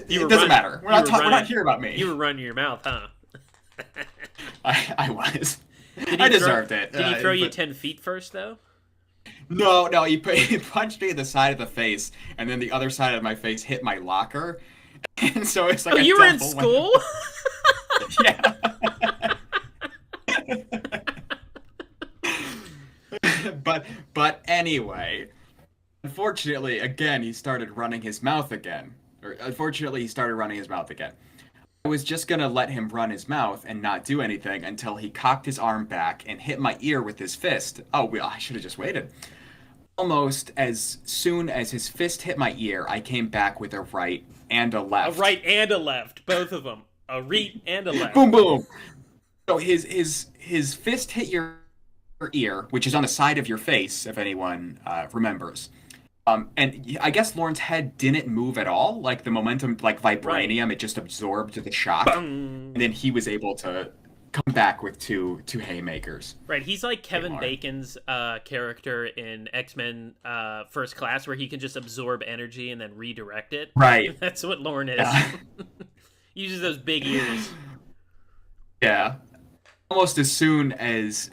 It doesn't matter. We're not here about me. You were running your mouth, huh? I was. Did I he deserved it. Did he throw you but- 10 feet first, though? No. He punched me in the side of the face, and then the other side of my face hit my locker, and so it's like. Oh, a you were in double school? Yeah. but anyway, unfortunately, again, he started running his mouth again. I was just gonna let him run his mouth and not do anything until he cocked his arm back and hit my ear with his fist. Oh, well, I should have just waited. Almost as soon as his fist hit my ear, I came back with a right and a left. A right and a left, both of them. A right and a left. Boom, boom. So his fist hit your ear, which is on the side of your face, if anyone remembers. And I guess Lauren's head didn't move at all. Like the momentum, like vibranium, It just absorbed the shock, and then he was able to come back with two haymakers. Right, he's like Kevin Lauren. Bacon's character in X-Men First Class, where he can just absorb energy and then redirect it. Right. That's what Lorne is. Yeah. Uses those big ears. Yeah. Almost as soon as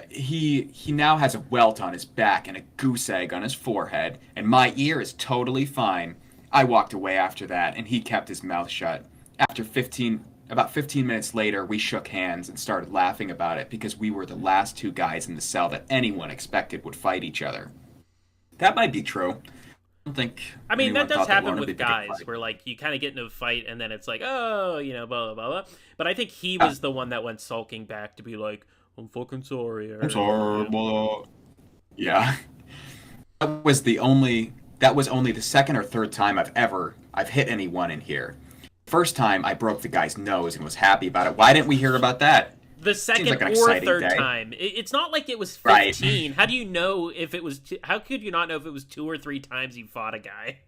he now has a welt on his back and a goose egg on his forehead, and my ear is totally fine. I walked away after that, and he kept his mouth shut. About 15 minutes later, we shook hands and started laughing about it because we were the last two guys in the cell that anyone expected would fight each other. That might be true. I don't think. I mean, that anyone does thought happen Lorne would with pick a guys, fight. where like you kind of get into a fight, and then it's like, oh, blah blah blah blah. But I think he was the one that went sulking back to be like, I'm fucking sorry. I'm sorry. Yeah. That was only the second or third time I've hit anyone in here. First time I broke the guy's nose and was happy about it. Why didn't we hear about that? The second like an or exciting third day. time, it's not like it was Right. 15. How do you know if it was? How could you not know if it was 2 or 3 times you fought a guy?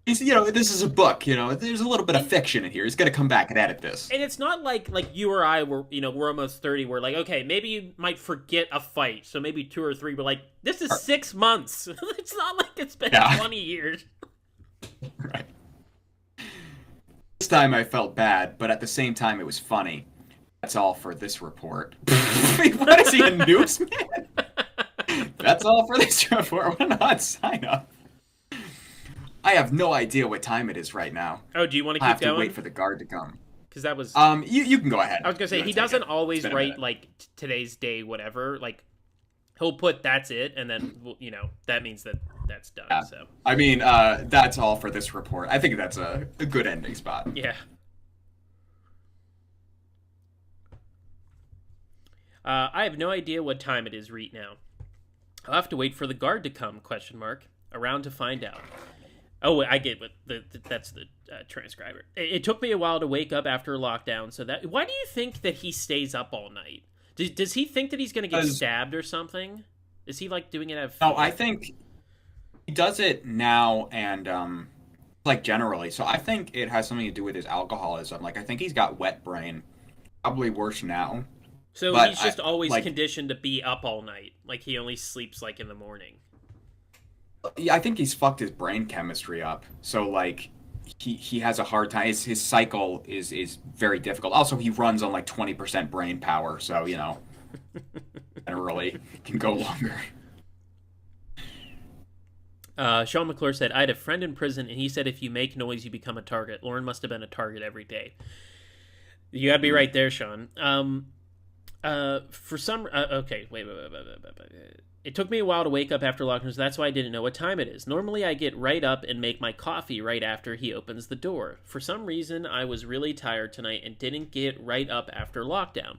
This is a book. There's a little bit of fiction in here. He's gonna come back and edit this. And it's not like you or I were, we're almost 30. We're like, okay, maybe you might forget a fight, so maybe 2 or 3. But like, this is 6 months. It's not like it's been 20 years. Right. This time I felt bad, but at the same time it was funny. That's all for this report. What is he, a newsman? That's all for this report. Why not sign up? I have no idea what time it is right now. Oh, do you want to I keep have to going? wait for the guard to come. Because that was. You can go ahead. I was gonna say he doesn't always write like today's day, whatever. Like he'll put that's it, and then that means that's done. Yeah. So I mean, that's all for this report. I think that's a good ending spot. yeah. I have no idea what time it is right now. I'll have to wait for the guard to come, ? Around to find out. Oh, I get what that's the transcriber. It took me a while to wake up after lockdown, so that... Why do you think that he stays up all night? Does he think that he's going to get stabbed or something? Is he, like, doing it out of fear? No, I think he does it now and, like, generally. So I think it has something to do with his alcoholism. Like, I think he's got wet brain. Probably worse now. So but he's just always conditioned to be up all night. Like, he only sleeps, like, in the morning. Yeah, I think he's fucked his brain chemistry up. So, like, he has a hard time. His cycle is very difficult. Also, he runs on, like, 20% brain power. So, generally can go longer. Sean McClure said, I had a friend in prison, and he said if you make noise, you become a target. Lauren must have been a target every day. You gotta be right there, Sean. For some... okay, wait. It took me a while to wake up after lockdown, so that's why I didn't know what time it is. Normally, I get right up and make my coffee right after he opens the door. For some reason, I was really tired tonight and didn't get right up after lockdown.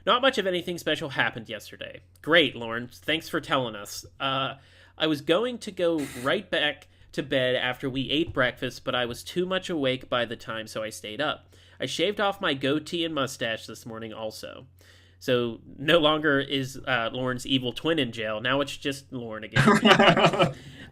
Not much of anything special happened yesterday. Great, Lauren. Thanks for telling us. I was going to go right back to bed after we ate breakfast, but I was too much awake by the time, so I stayed up. I shaved off my goatee and mustache this morning also. So no longer is Lauren's evil twin in jail. Now it's just Lauren again.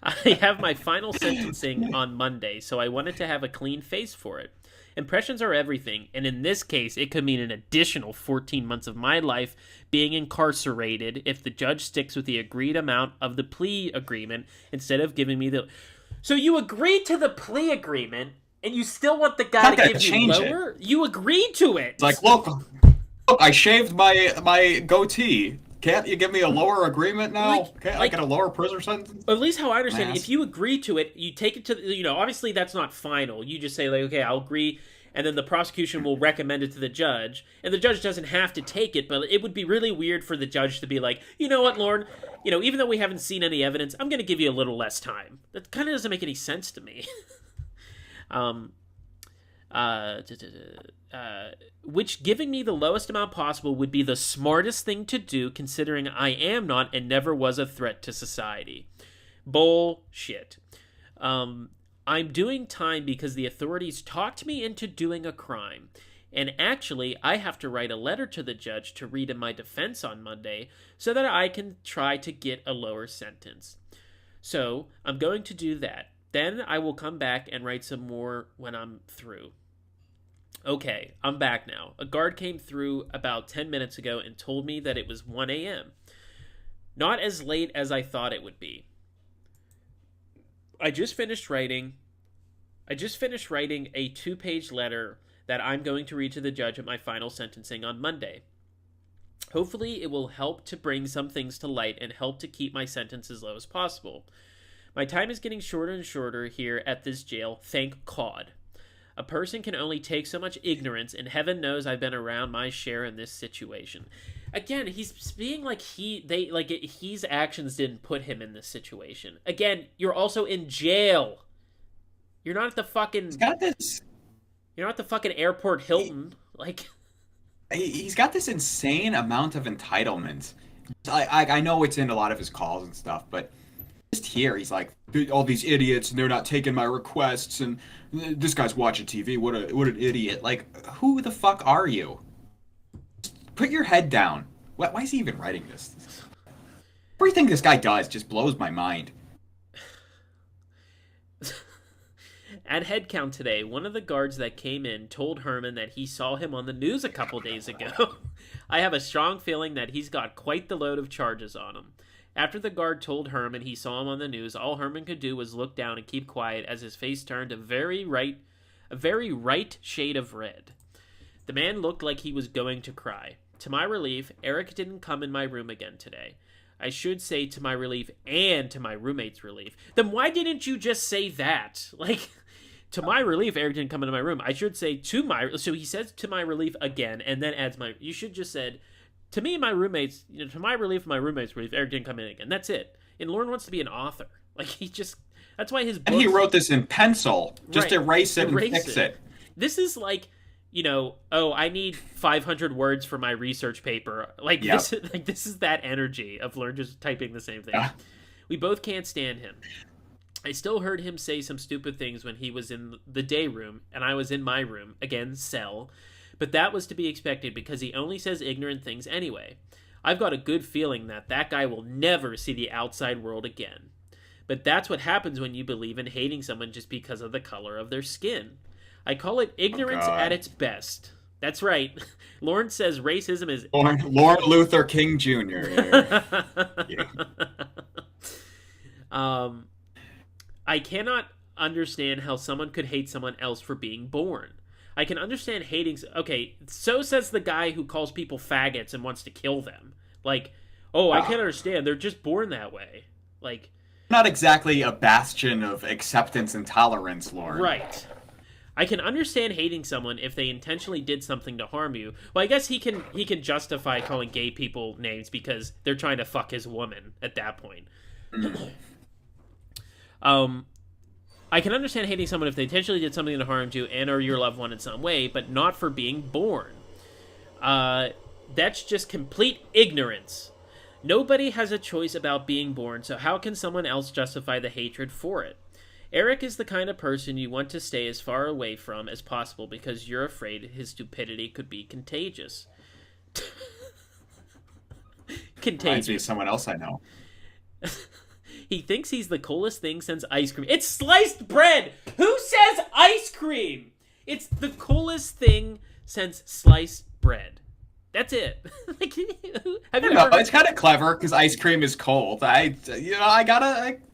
I have my final sentencing on Monday, so I wanted to have a clean face for it. Impressions are everything, and in this case, it could mean an additional 14 months of my life being incarcerated if the judge sticks with the agreed amount of the plea agreement instead of giving me the... So you agreed to the plea agreement, and you still want the guy to give you lower? You agreed to it! It's like, look, I shaved my goatee. Can't you give me a lower agreement now? Can't I get a lower prison sentence? At least how I understand it, if you agree to it, you take it to, obviously that's not final. You just say, like, okay, I'll agree, and then the prosecution will recommend it to the judge, and the judge doesn't have to take it, but it would be really weird for the judge to be like, you know what, Lauren, even though we haven't seen any evidence, I'm going to give you a little less time. That kind of doesn't make any sense to me. Which giving me the lowest amount possible would be the smartest thing to do considering I am not and never was a threat to society. Bullshit. I'm doing time because the authorities talked me into doing a crime. And actually, I have to write a letter to the judge to read in my defense on Monday so that I can try to get a lower sentence. So, I'm going to do that. Then I will come back and write some more when I'm through. Okay, I'm back now. A guard came through about 10 minutes ago and told me that it was 1 a.m. Not as late as I thought it would be. I just finished writing a 2-page letter that I'm going to read to the judge at my final sentencing on Monday. Hopefully it will help to bring some things to light and help to keep my sentence as low as possible. My time is getting shorter and shorter here at this jail, thank God. A person can only take so much ignorance, and heaven knows I've been around my share in this situation. Again, he's being like his actions didn't put him in this situation. Again, you're also in jail. You're not at the fucking. He's got this. You're not at the fucking airport Hilton. Like, He's got this insane amount of entitlement. I know it's in a lot of his calls and stuff, but just here he's like, all these idiots and they're not taking my requests, and this guy's watching TV. What an idiot! Like, who the fuck are you? Just put your head down. Why is he even writing this? Everything this guy does just blows my mind. at headcount today, one of the guards that came in told Herman that he saw him on the news a couple days ago. I have a strong feeling that he's got quite the load of charges on him. After the guard told Herman he saw him on the news, all Herman could do was look down and keep quiet as his face turned a very right shade of red. The man looked like he was going to cry. To my relief, Eric didn't come in my room again today. I should say to my relief and to my roommate's relief. Then why didn't you just say that? Like, to my relief, Eric didn't come into my room. I should say to my... So he says to my relief again, and then adds my... You should just said, to me and my roommates... You know, to my relief and my roommate's relief, Eric didn't come in again. That's it. And Lorne wants to be an author. Like, he just... That's why his books... And he wrote this in pencil. Just Right. erase it and fix it. This is like... You know, oh, I need 500 words for my research paper. Like, Yep. this is that energy of Lorne just typing the same thing. Yeah. We both can't stand him. I still heard him say some stupid things when he was in the day room, and I was in my room, again, cell. But that was to be expected because he only says ignorant things anyway. I've got a good feeling that that guy will never see the outside world again. But that's what happens when you believe in hating someone just because of the color of their skin. I call it ignorance at its best. That's right. Lawrence says racism is... Lord Luther King Jr. Yeah. I cannot understand how someone could hate someone else for being born. I can understand hating... Okay, so says the guy who calls people faggots and wants to kill them. Like, oh, I can't understand. They're just born that way. Like... Not exactly a bastion of acceptance and tolerance, Lord. Right. I can understand hating someone if they intentionally did something to harm you. Well, I guess he can justify calling gay people names because they're trying to fuck his woman at that point. I can understand hating someone if they intentionally did something to harm you and or your loved one in some way, but not for being born. That's just complete ignorance. Nobody has a choice about being born, so how can someone else justify the hatred for it? Eric is the kind of person you want to stay as far away from as possible because you're afraid his stupidity could be contagious. Reminds me of someone else I know. He thinks he's the coolest thing since ice cream. It's sliced bread! Who says ice cream? It's the coolest thing since sliced bread. That's it. Like, have you ever... It's kind of clever because ice cream is cold. Hey,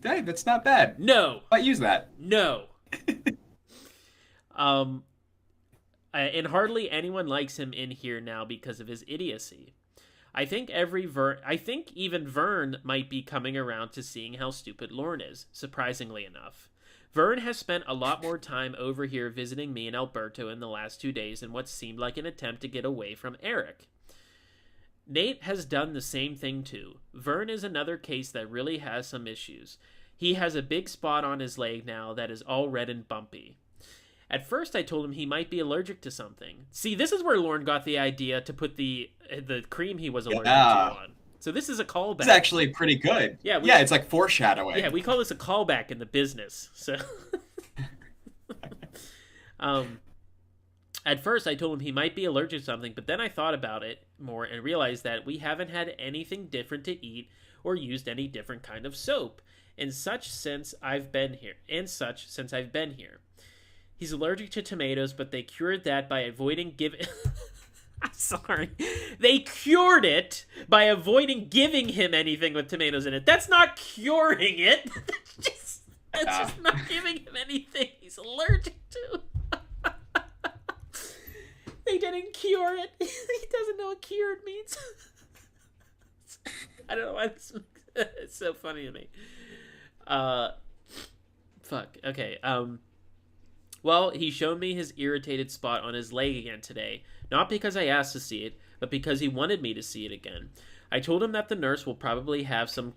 that's not bad. No. Might use that. No. And hardly anyone likes him in here now because of his idiocy. I think even Vern might be coming around to seeing how stupid Lorne is, surprisingly enough. Vern has spent a lot more time over here visiting me and Alberto in the last 2 days in what seemed like an attempt to get away from Eric. Nate has done the same thing too. Vern is another case that really has some issues. He has a big spot on his leg now that is all red and bumpy. At first I told him he might be allergic to something. See, this is where Lorne got the idea to put the cream he was allergic to on. So this is a callback. It's actually pretty good. Yeah, it's like foreshadowing. Yeah, we call this a callback in the business. So, at first I told him he might be allergic to something, but then I thought about it more and realized that we haven't had anything different to eat or used any different kind of soap and such since I've been here. He's allergic to tomatoes, but they cured that by avoiding giving... I'm sorry. They cured it by avoiding giving him anything with tomatoes in it. That's not curing it. That's just not giving him anything he's allergic to. They didn't cure it. He doesn't know what cured means. I don't know why it's so funny to me. Fuck. Okay. Well, he showed me his irritated spot on his leg again today, not because I asked to see it, but because he wanted me to see it again. I told him that the nurse will probably have some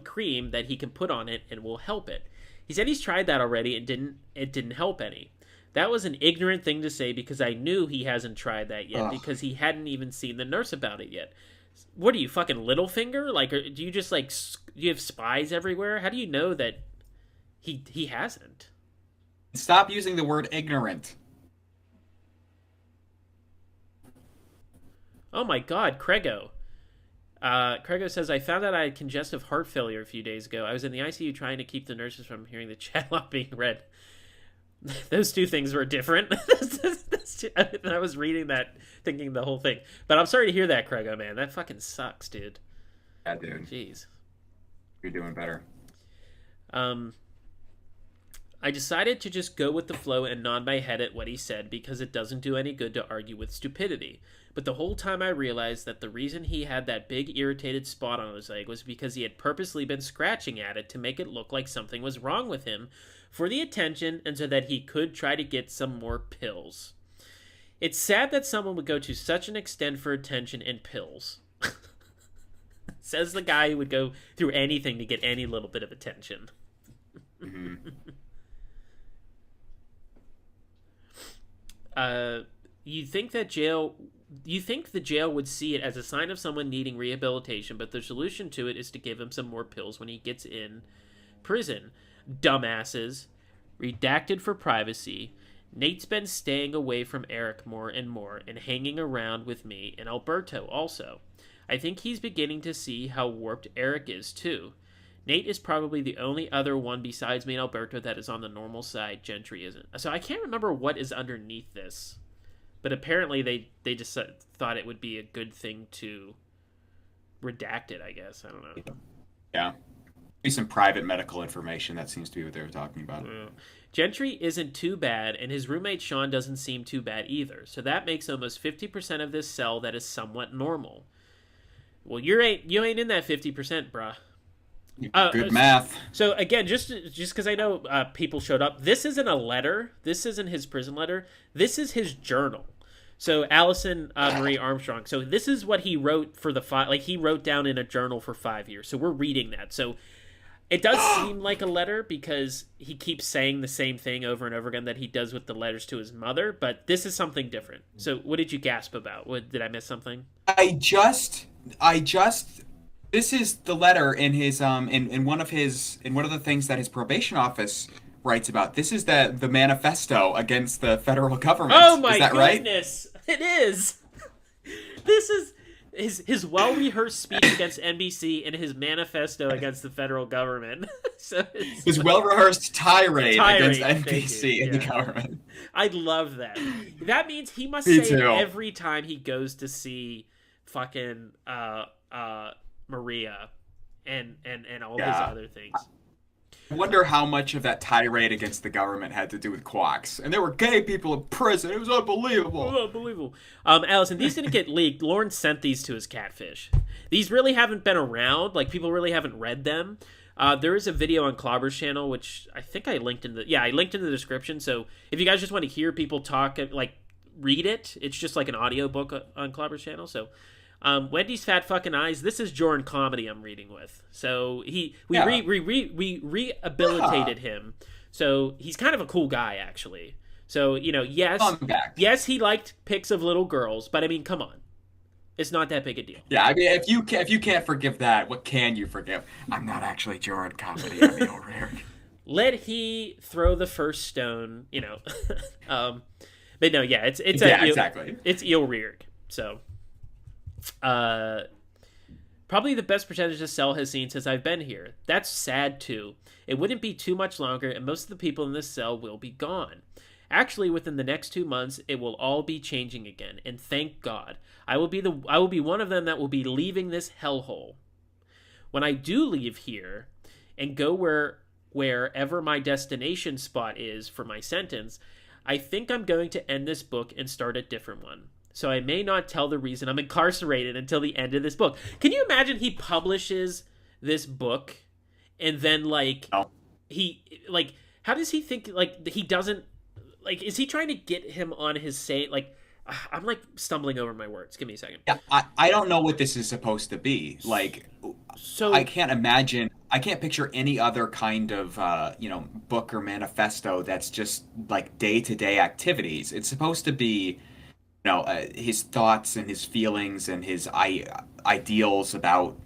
cream that he can put on it and will help it. He said he's tried that already and it didn't help any. That was an ignorant thing to say because I knew he hasn't tried that yet because he hadn't even seen the nurse about it yet. What are you, fucking Littlefinger? Like, do you just, like, do you have spies everywhere? How do you know that he hasn't? Stop using the word ignorant. Oh my god, Crego. Crego says, I found out I had congestive heart failure a few days ago. I was in the ICU trying to keep the nurses from hearing the chat log being read. Those two things were different. I was reading that, thinking the whole thing. But I'm sorry to hear that, Crego, man. That fucking sucks, dude. Yeah, dude. Jeez. You're doing better. I decided to just go with the flow and nod my head at what he said because it doesn't do any good to argue with stupidity. But the whole time I realized that the reason he had that big irritated spot on his leg was because he had purposely been scratching at it to make it look like something was wrong with him for the attention and so that he could try to get some more pills. It's sad that someone would go to such an extent for attention and pills. Says the guy who would go through anything to get any little bit of attention. Mm-hmm. You think the jail would see it as a sign of someone needing rehabilitation, but the solution to it is to give him some more pills when he gets in prison. Dumbasses. Redacted for privacy. Nate's been staying away from Eric more and more and hanging around with me and Alberto also. I think he's beginning to see how warped Eric is too. Nate is probably the only other one besides me and Alberto that is on the normal side. Gentry isn't. So I can't remember what is underneath this. But apparently they just thought it would be a good thing to redact it, I guess. I don't know. Yeah. Maybe some private medical information. That seems to be what they were talking about. Yeah. Gentry isn't too bad, and his roommate Sean doesn't seem too bad either. So that makes almost 50% of this cell that is somewhat normal. Well, you ain't in that 50%, bruh. Good math. So again, just because I know people showed up, this isn't a letter. This isn't his prison letter. This is his journal. So Allison Marie Armstrong. So this is what he wrote for the he wrote down in a journal for 5 years. So we're reading that. So it does seem like a letter because he keeps saying the same thing over and over again that he does with the letters to his mother. But this is something different. So what did you gasp about? Did I miss something? This is the letter in his in one of the things that his probation office writes about. This is the manifesto against the federal government. Oh my is that goodness. Right? It is. This is his well-rehearsed speech against NBC and his manifesto against the federal government. So his well-rehearsed tirade against NBC and the Yeah. government. I love that. That means he must Me say too. it every time he goes to see fucking Maria and all his other things. I wonder how much of that tirade against the government had to do with quacks. And there were gay people in prison. It was unbelievable. Oh, unbelievable. Allison, these didn't get leaked. Lornt sent these to his catfish. These really haven't been around. Like, people really haven't read them. There is a video on Clobber's channel, which I think I linked in the description. So if you guys just want to hear people talk, like, read it. It's just like an audio book on Clobber's channel. So Wendy's Fat Fucking Eyes. This is Jordan Comedy I'm reading with. So we rehabilitated him. So he's kind of a cool guy, actually. So, yes, he liked pics of little girls, but I mean, come on. It's not that big a deal. Yeah, I mean, if you can't forgive that, what can you forgive? I'm not actually Jordan Comedy. I'm Neil Reard. Let he throw the first stone, but no, yeah, it's exactly. It's Eel Reard. So, probably the best percentage the cell has seen since I've been here. That's sad too. It wouldn't be too much longer, and most of the people in this cell will be gone. Actually, within the next 2 months, it will all be changing again, and thank God. I will be one of them that will be leaving this hellhole. When I do leave here and go wherever my destination spot is for my sentence, I think I'm going to end this book and start a different one. So I may not tell the reason I'm incarcerated until the end of this book. Can you imagine he publishes this book and then how does he think he doesn't like, is he trying to get him on his say? Like, I'm like stumbling over my words. Give me a second. Yeah, I don't know what this is supposed to be. Like, So I can't imagine. I can't picture any other kind of book or manifesto that's just like day-to-day activities. It's supposed to be, his thoughts and his feelings and his ideals about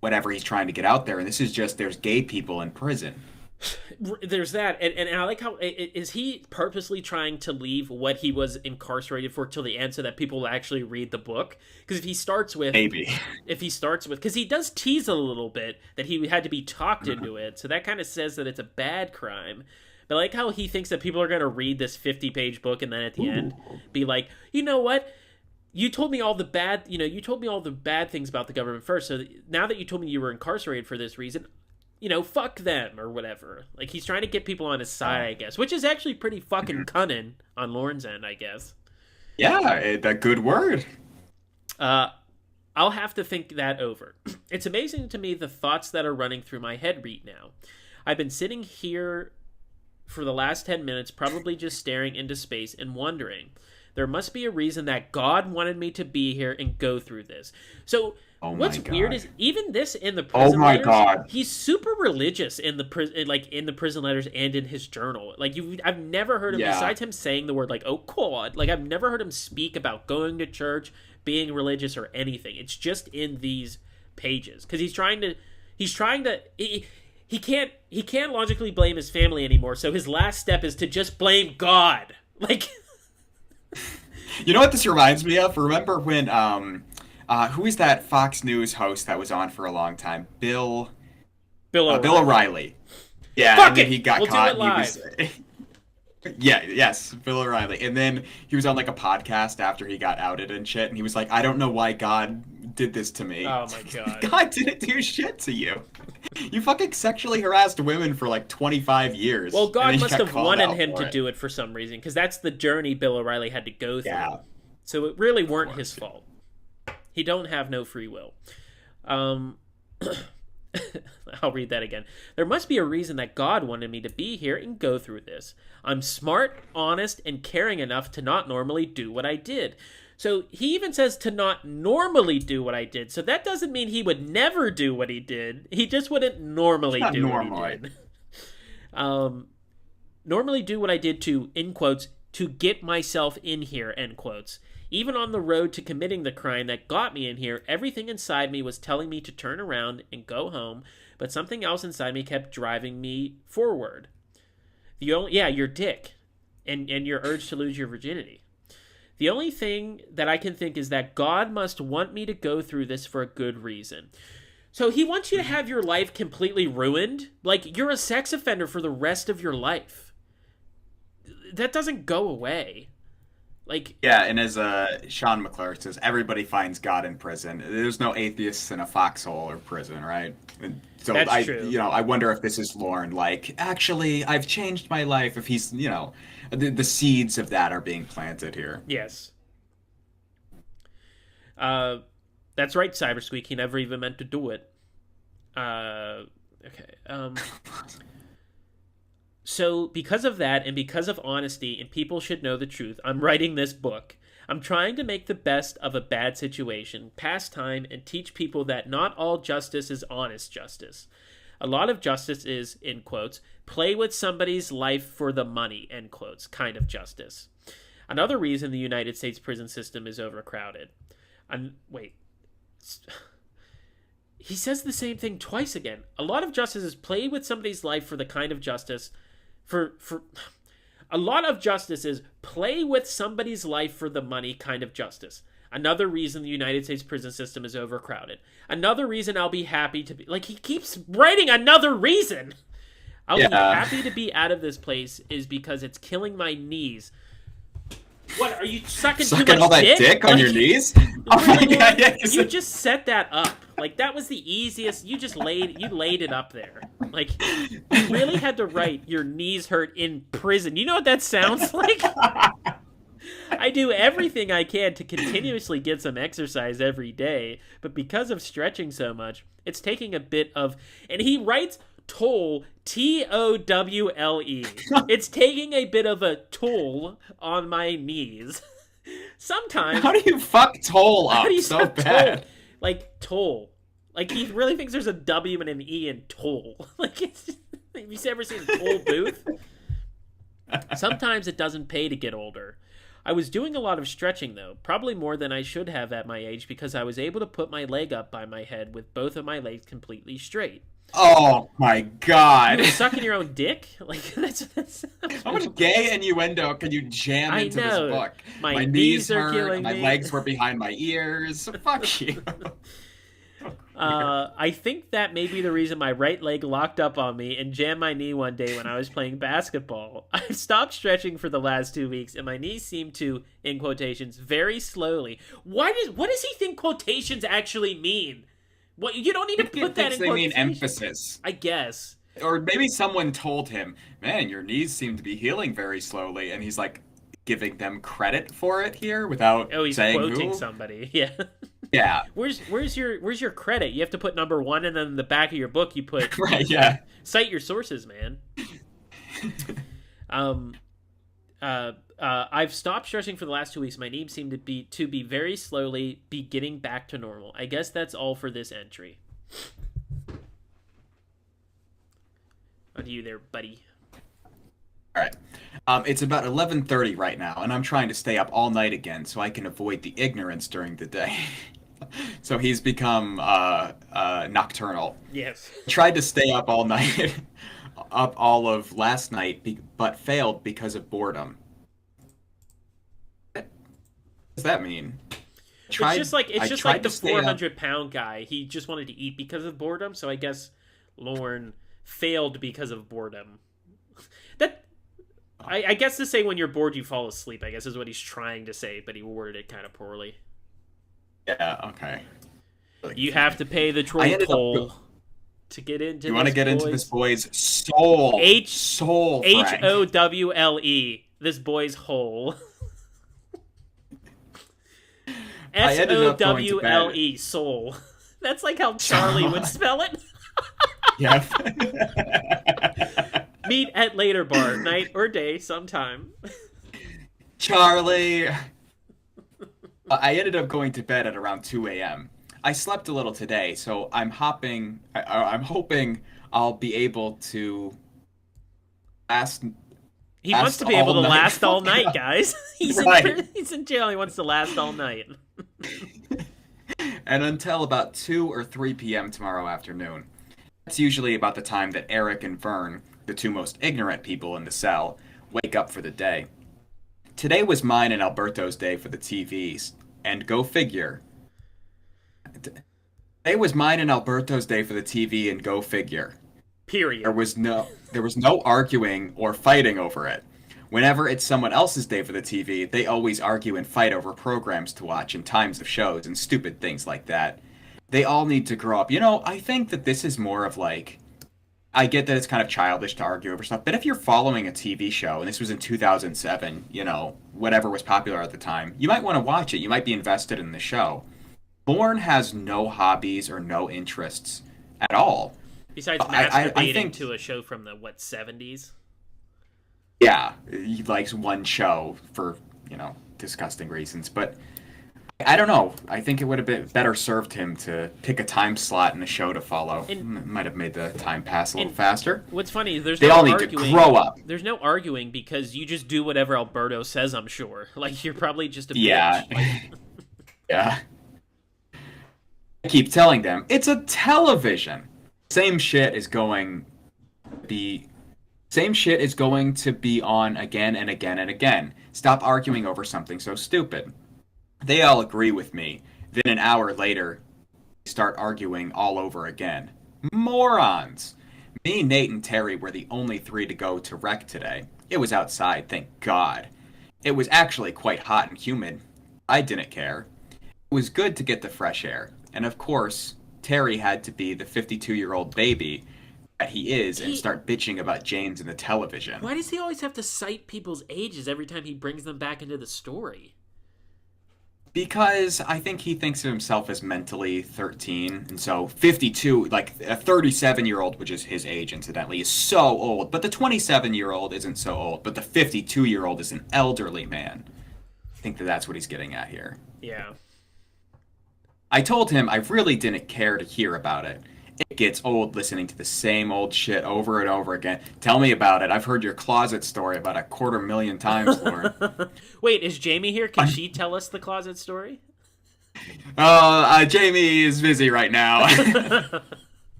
whatever he's trying to get out there. And this is just there's gay people in prison. there's that, and I like how is he purposely trying to leave what he was incarcerated for till the end so that people will actually read the book? Because if he starts with because he does tease a little bit that he had to be talked into it, so that kind of says that it's a bad crime. But I like how he thinks that people are going to read this 50-page book and then at the end be like, you know what? You told me all the bad things about the government first. So now that you told me you were incarcerated for this reason, fuck them or whatever. Like, he's trying to get people on his side, I guess, which is actually pretty fucking cunning on Lorne's end, I guess. Yeah, a good word. I'll have to think that over. It's amazing to me the thoughts that are running through my head right now. I've been sitting here for the last 10 minutes, probably just staring into space and wondering, there must be a reason that God wanted me to be here and go through this. So what's weird is even this in the prison letters, he's super religious in the prison letters and in his journal. Like, I've never heard him, besides him saying the word like, oh God, like, I've never heard him speak about going to church, being religious, or anything. It's just in these pages because he's trying to he can't logically blame his family anymore. So his last step is to just blame God. Like, you know what this reminds me of? Remember when who is that Fox News host that was on for a long time? Bill O'Reilly. Yeah, Fuck and then it! he got We'll caught. Do it live. Yes, Bill O'Reilly. And then he was on like a podcast after he got outed and shit, and he was like, I don't know why God did this to me. Oh my God. God didn't do shit to you. You fucking sexually harassed women for like 25 years. Well, God must have wanted him to do it for some reason, because that's the journey Bill O'Reilly had to go through. Yeah. So it really weren't his fault. He don't have no free will. I'll read that again. There must be a reason that God wanted me to be here and go through this. I'm smart, honest, and caring enough to not normally do what I did. So he even says to not normally do what I did. So that doesn't mean he would never do what he did. He just wouldn't normally do what he did. Normally do what I did to, in quotes, to get myself in here, end quotes. Even on the road to committing the crime that got me in here, everything inside me was telling me to turn around and go home, but something else inside me kept driving me forward. Your dick and your urge to lose your virginity. The only thing that I can think is that God must want me to go through this for a good reason. So he wants you to have your life completely ruined. Like, you're a sex offender for the rest of your life. That doesn't go away. Like, yeah, and as Sean McClure says, everybody finds God in prison. There's no atheists in a foxhole or prison, right? And so that's true. I wonder if this is Lorne. Like, actually, I've changed my life. If he's, the seeds of that are being planted here. Yes. That's right, Cybersqueak. He never even meant to do it. Okay. So because of that and because of honesty and people should know the truth, I'm writing this book. I'm trying to make the best of a bad situation, pass time, and teach people that not all justice is honest justice. A lot of justice is, in quotes, play with somebody's life for the money, end quotes, kind of justice. Another reason the United States prison system is overcrowded. He says the same thing twice again. A lot of justice is play with somebody's life for the kind of justice a lot of justice is play with somebody's life for the money kind of justice. Another reason the United States prison system is overcrowded. Another reason I'll be happy to be... Like, he keeps writing another reason. I'll be happy to be out of this place is because it's killing my knees. What, are you sucking too much all that dick on your knees? Oh my God, yeah, you just set that up. Like, that was the easiest. You laid it up there. Like, you really had to write your knees hurt in prison. You know what that sounds like? I do everything I can to continuously get some exercise every day, but because of stretching so much, it's taking a bit of... And he writes toll, Towle. It's taking a bit of a toll on my knees. Sometimes. How do you fuck toll How up do you so spell bad? toll? Like toll. Like he really thinks there's a W and an E in toll. Like it's just, have you ever seen a toll booth? Sometimes it doesn't pay to get older. I was doing a lot of stretching though, probably more than I should have at my age because I was able to put my leg up by my head with both of my legs completely straight. Oh my god. You were sucking your own dick? Like that's How much gay innuendo can you jam I into know. this book? My knees are hurt, killing my me. legs were behind my ears. Fuck you. I think that may be the reason my right leg locked up on me and jammed my knee one day when I was playing basketball. I've stopped stretching for the last 2 weeks, and my knees seem to, in quotations, very slowly. What does he think quotations actually mean? What you don't need to put that in They mean quotations. emphasis. I guess. Or maybe someone told him, man, your knees seem to be healing very slowly, and he's like giving them credit for it here without Oh, he's saying quoting who. somebody. Yeah. Yeah. Where's your credit? You have to put number 1, and then in the back of your book you put Right, yeah. cite your sources, man. I've stopped stretching for the last 2 weeks. My knees seem to be very slowly be getting back to normal. I guess that's all for this entry. On to you there, buddy. All right. It's about 11:30 right now, and I'm trying to stay up all night again so I can avoid the ignorance during the day. So he's become nocturnal. Yes. Tried to stay up all night, up all of last night, but failed because of boredom. What does that mean? It's just like the to stay up. 400-pound guy. He just wanted to eat because of boredom. So I guess Lorne failed because of boredom. That I guess to say when you're bored you fall asleep, I guess is what he's trying to say, but he worded it kind of poorly. Yeah. Okay. You have to pay the troll toll to get into. You want to get into this boy's soul? Soul. Howle. This boy's hole. I ended up going to bed. SOWLE. Soul. That's like how Charlie would spell it. Yeah. Meet at later bar, night or day, sometime. Charlie. I ended up going to bed at around 2 a.m. I slept a little today, so I'm hoping I'll be able to last. He wants to be able to last all night, guys. He's in jail. He wants to last all night. And until about 2 or 3 p.m. tomorrow afternoon. That's usually about the time that Eric and Vern, the two most ignorant people in the cell, wake up for the day. Today was mine and Alberto's day for the TVs, and go figure. Today was mine and Alberto's day for the TV, and go figure. Period. There was no arguing or fighting over it. Whenever it's someone else's day for the TV, they always argue and fight over programs to watch and times of shows and stupid things like that. They all need to grow up. You know, I think that this is more of like, I get that it's kind of childish to argue over stuff, but if you're following a TV show, and this was in 2007, you know, whatever was popular at the time, you might want to watch it. You might be invested in the show. Lorne has no hobbies or no interests at all. Besides masturbating I think, to a show from the, 70s? Yeah, he likes one show for, disgusting reasons. But I don't know. I think it would have been better served him to pick a time slot in the show to follow. Might have made the time pass a little faster. What's funny is they all need to grow up. There's no arguing because you just do whatever Alberto says, I'm sure. Like, you're probably just a bitch. Like... Yeah. I keep telling them, it's a television. Same shit is going to be on again and again and again. Stop arguing over something so stupid. They all agree with me. Then an hour later, they start arguing all over again. Morons! Me, Nate, and Terry were the only 3 to go to rec today. It was outside, thank God. It was actually quite hot and humid. I didn't care. It was good to get the fresh air. And of course, Terry had to be the 52-year-old baby that he is and start bitching about James and the television. Why does he always have to cite people's ages every time he brings them back into the story? Because I think he thinks of himself as mentally 13, and so 52, like a 37-year-old, which is his age, incidentally, is so old. But the 27-year-old isn't so old, but the 52-year-old is an elderly man. I think that that's what he's getting at here. Yeah. I told him I really didn't care to hear about it. It gets old listening to the same old shit over and over again. Tell me about it. I've heard your closet story about 250,000 times, Lord. Wait, is Jamie here? Can she tell us the closet story? Jamie is busy right now.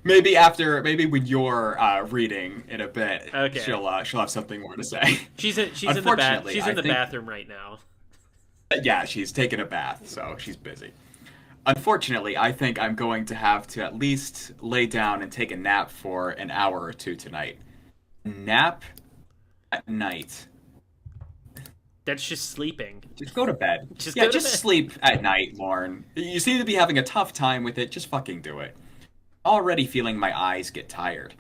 maybe when you're reading in a bit, okay. she'll have something more to say. She's in the bathroom right now. Yeah, she's taking a bath, so she's busy. Unfortunately, I think I'm going to have to at least lay down and take a nap for an hour or two tonight. Nap at night. That's just sleeping. Just go to bed. Just sleep at night, Lorne. You seem to be having a tough time with it. Just fucking do it. Already feeling my eyes get tired.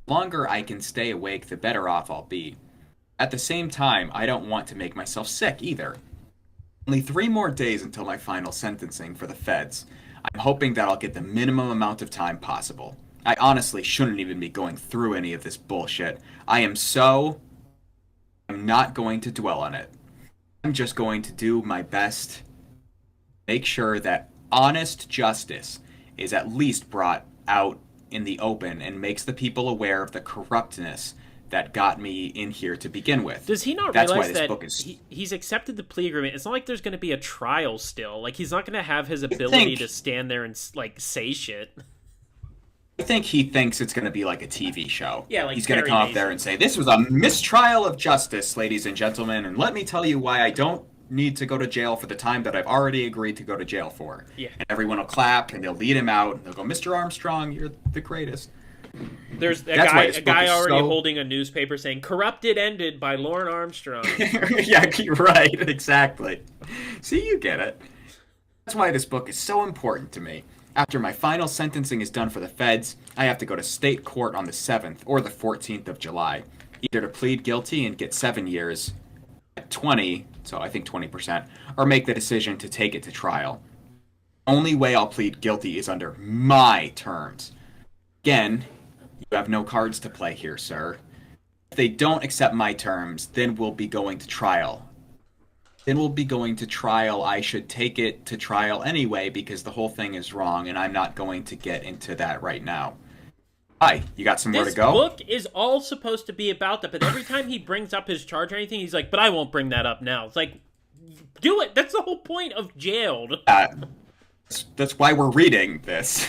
The longer I can stay awake, the better off I'll be. At the same time, I don't want to make myself sick either. Only 3 more days until my final sentencing for the feds. I'm hoping that I'll get the minimum amount of time possible. I honestly shouldn't even be going through any of this bullshit. I'm not going to dwell on it. I'm just going to do my best to make sure that honest justice is at least brought out in the open and makes the people aware of the corruptness that got me in here to begin with. Does he not realize that he's accepted the plea agreement? It's not like there's going to be a trial still. Like, he's not going to have his ability to stand there and, like, say shit. I think he thinks it's going to be like a TV show. Yeah, like he's going to come up there and say, this was a mistrial of justice, ladies and gentlemen, and let me tell you why I don't need to go to jail for the time that I've already agreed to go to jail for. Yeah. And everyone will clap, and they'll lead him out, and they'll go, Mr. Armstrong, you're the greatest. There's a guy already holding a newspaper saying, corrupted ended by Lornt Armstrong. Yeah, right, exactly. See, you get it. That's why this book is so important to me. After my final sentencing is done for the feds, I have to go to state court on the 7th or the 14th of July, either to plead guilty and get 7 years at 20, so I think 20%, or make the decision to take it to trial. Only way I'll plead guilty is under my terms. Again, you have no cards to play here, sir. If they don't accept my terms, then we'll be going to trial. I should take it to trial anyway because the whole thing is wrong, and I'm not going to get into that right now. Hi, you got somewhere to go? This book is all supposed to be about that, but every time he brings up his charge or anything, he's like, but I won't bring that up now. It's like, do it. That's the whole point of Jailed. That's why we're reading this.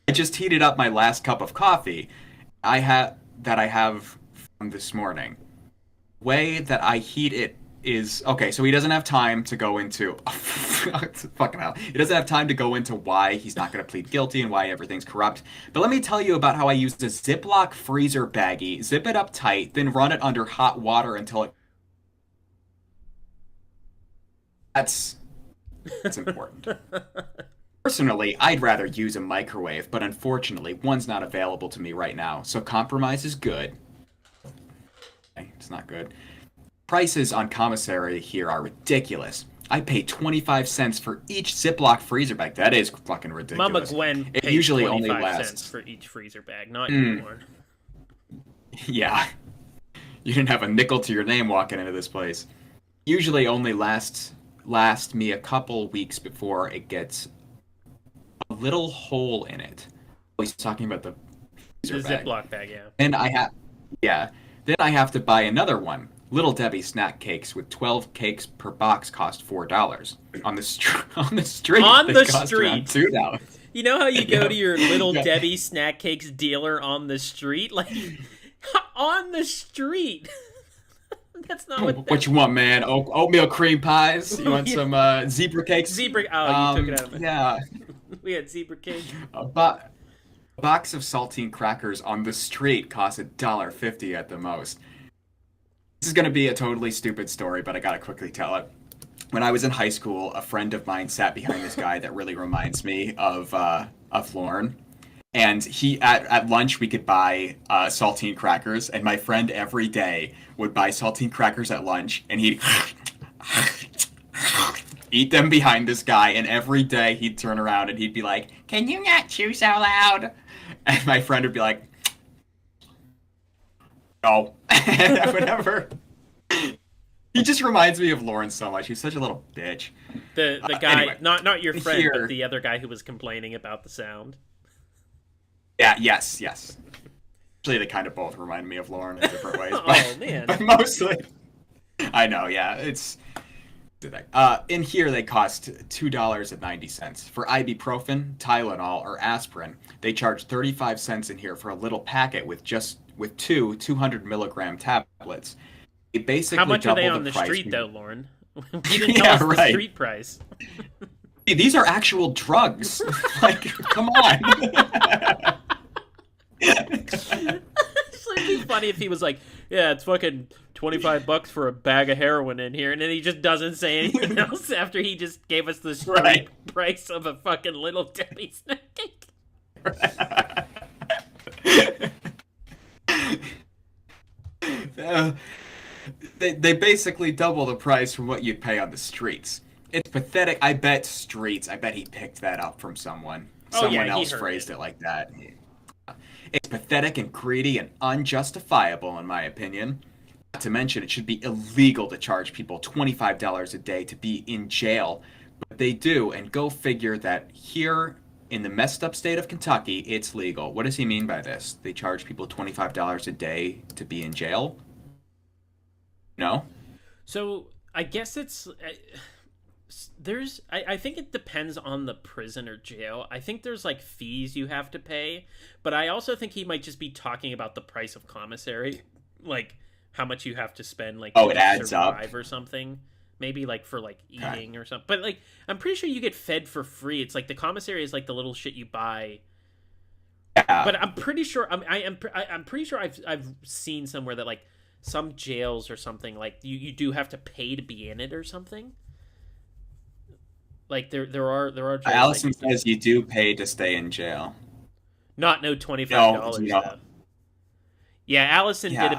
I just heated up my last cup of coffee I have from this morning. The way that I heat it is okay, so he doesn't have time to go into fucking hell. He doesn't have time to go into why he's not going to plead guilty and why everything's corrupt. But let me tell you about how I used a Ziploc freezer baggie, zip it up tight, then run it under hot water until it. That's important. Personally, I'd rather use a microwave, but unfortunately, one's not available to me right now, so compromise is good. Okay, it's not good. Prices on commissary here are ridiculous. I pay 25 cents for each Ziploc freezer bag. That is fucking ridiculous. Mama Gwen it paid usually 25 only lasts cents for each freezer bag, not you, Lorne. Yeah. You didn't have a nickel to your name walking into this place. Usually only lasts me a couple weeks before it gets a little hole in it. Oh, he's talking about the freezer bag. Ziploc bag, yeah. And Then I have to buy another one. Little Debbie snack cakes with 12 cakes per box cost $4. On the street. On the street. $2. You know how you go to your Little Debbie snack cakes dealer on the street? Like, on the street. That's not what you want, man? Oatmeal cream pies? You want some zebra cakes? Oh, you took it out of it. Yeah. We had zebra cake. A box of saltine crackers on the street costs $1.50 at the most. This is going to be a totally stupid story, but I got to quickly tell it. When I was in high school, a friend of mine sat behind this guy that really reminds me of Lorne. And he at lunch we could buy saltine crackers, and my friend every day would buy saltine crackers at lunch, and he'd eat them behind this guy, and every day he'd turn around and he'd be like, "Can you not chew so loud?" And my friend would be like, "No." And whenever he just reminds me of Lornt so much. He's such a little bitch. The guy, anyway, not your friend, here, but the other guy who was complaining about the sound. Yeah, yes. Actually, they kind of both remind me of Lornt in different ways. Oh, man. But mostly, I know. Yeah, it's. In here, they cost $2.90 for ibuprofen, Tylenol, or aspirin. They charge 35 cents in here for a little packet with two 200 milligram tablets. They basically How much are they double on the price street, when though, Lauren? You didn't tell us the right. street price. Hey, these are actual drugs. Like, come on. It'd be funny if he was like, "Yeah, it's fucking $25 for a bag of heroin in here," and then he just doesn't say anything else after he just gave us the street price of a fucking little Debbie snack cake. They basically double the price from what you'd pay on the streets. It's pathetic. I bet he picked that up from someone. Someone else phrased it like that. It's pathetic and greedy and unjustifiable, in my opinion. Not to mention, it should be illegal to charge people $25 a day to be in jail. But they do, and go figure that here in the messed up state of Kentucky, it's legal. What does he mean by this? They charge people $25 a day to be in jail? No? So, I guess it's... I think it depends on the prison or jail. I think there's like fees you have to pay, but I also think he might just be talking about the price of commissary, like how much you have to spend, like it adds survive up or something. Maybe like for like eating or something. But like I'm pretty sure you get fed for free. It's like the commissary is like the little shit you buy. Yeah. But I'm pretty sure I'm pretty sure I've seen somewhere that like some jails or something like you do have to pay to be in it or something. Like there are jails. Allison says you do pay to stay in jail. Not no $25 No. though. Yeah, Allison did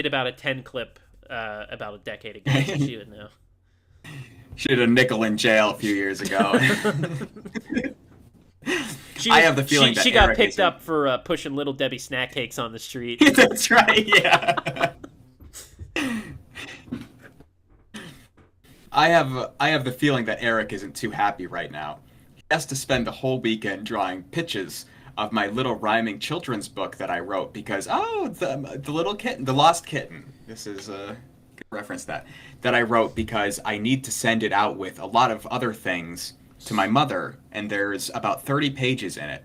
about a 10 clip about a decade ago. So she would know. She did a nickel in jail a few years ago. I have the feeling that she got Eric picked up for pushing Little Debbie snack cakes on the street. That's right. Yeah. I have the feeling that Eric isn't too happy right now. He has to spend the whole weekend drawing pictures of my little rhyming children's book that I wrote because the little kitten, the lost kitten. This is a good reference that I wrote because I need to send it out with a lot of other things to my mother, and there's about 30 pages in it.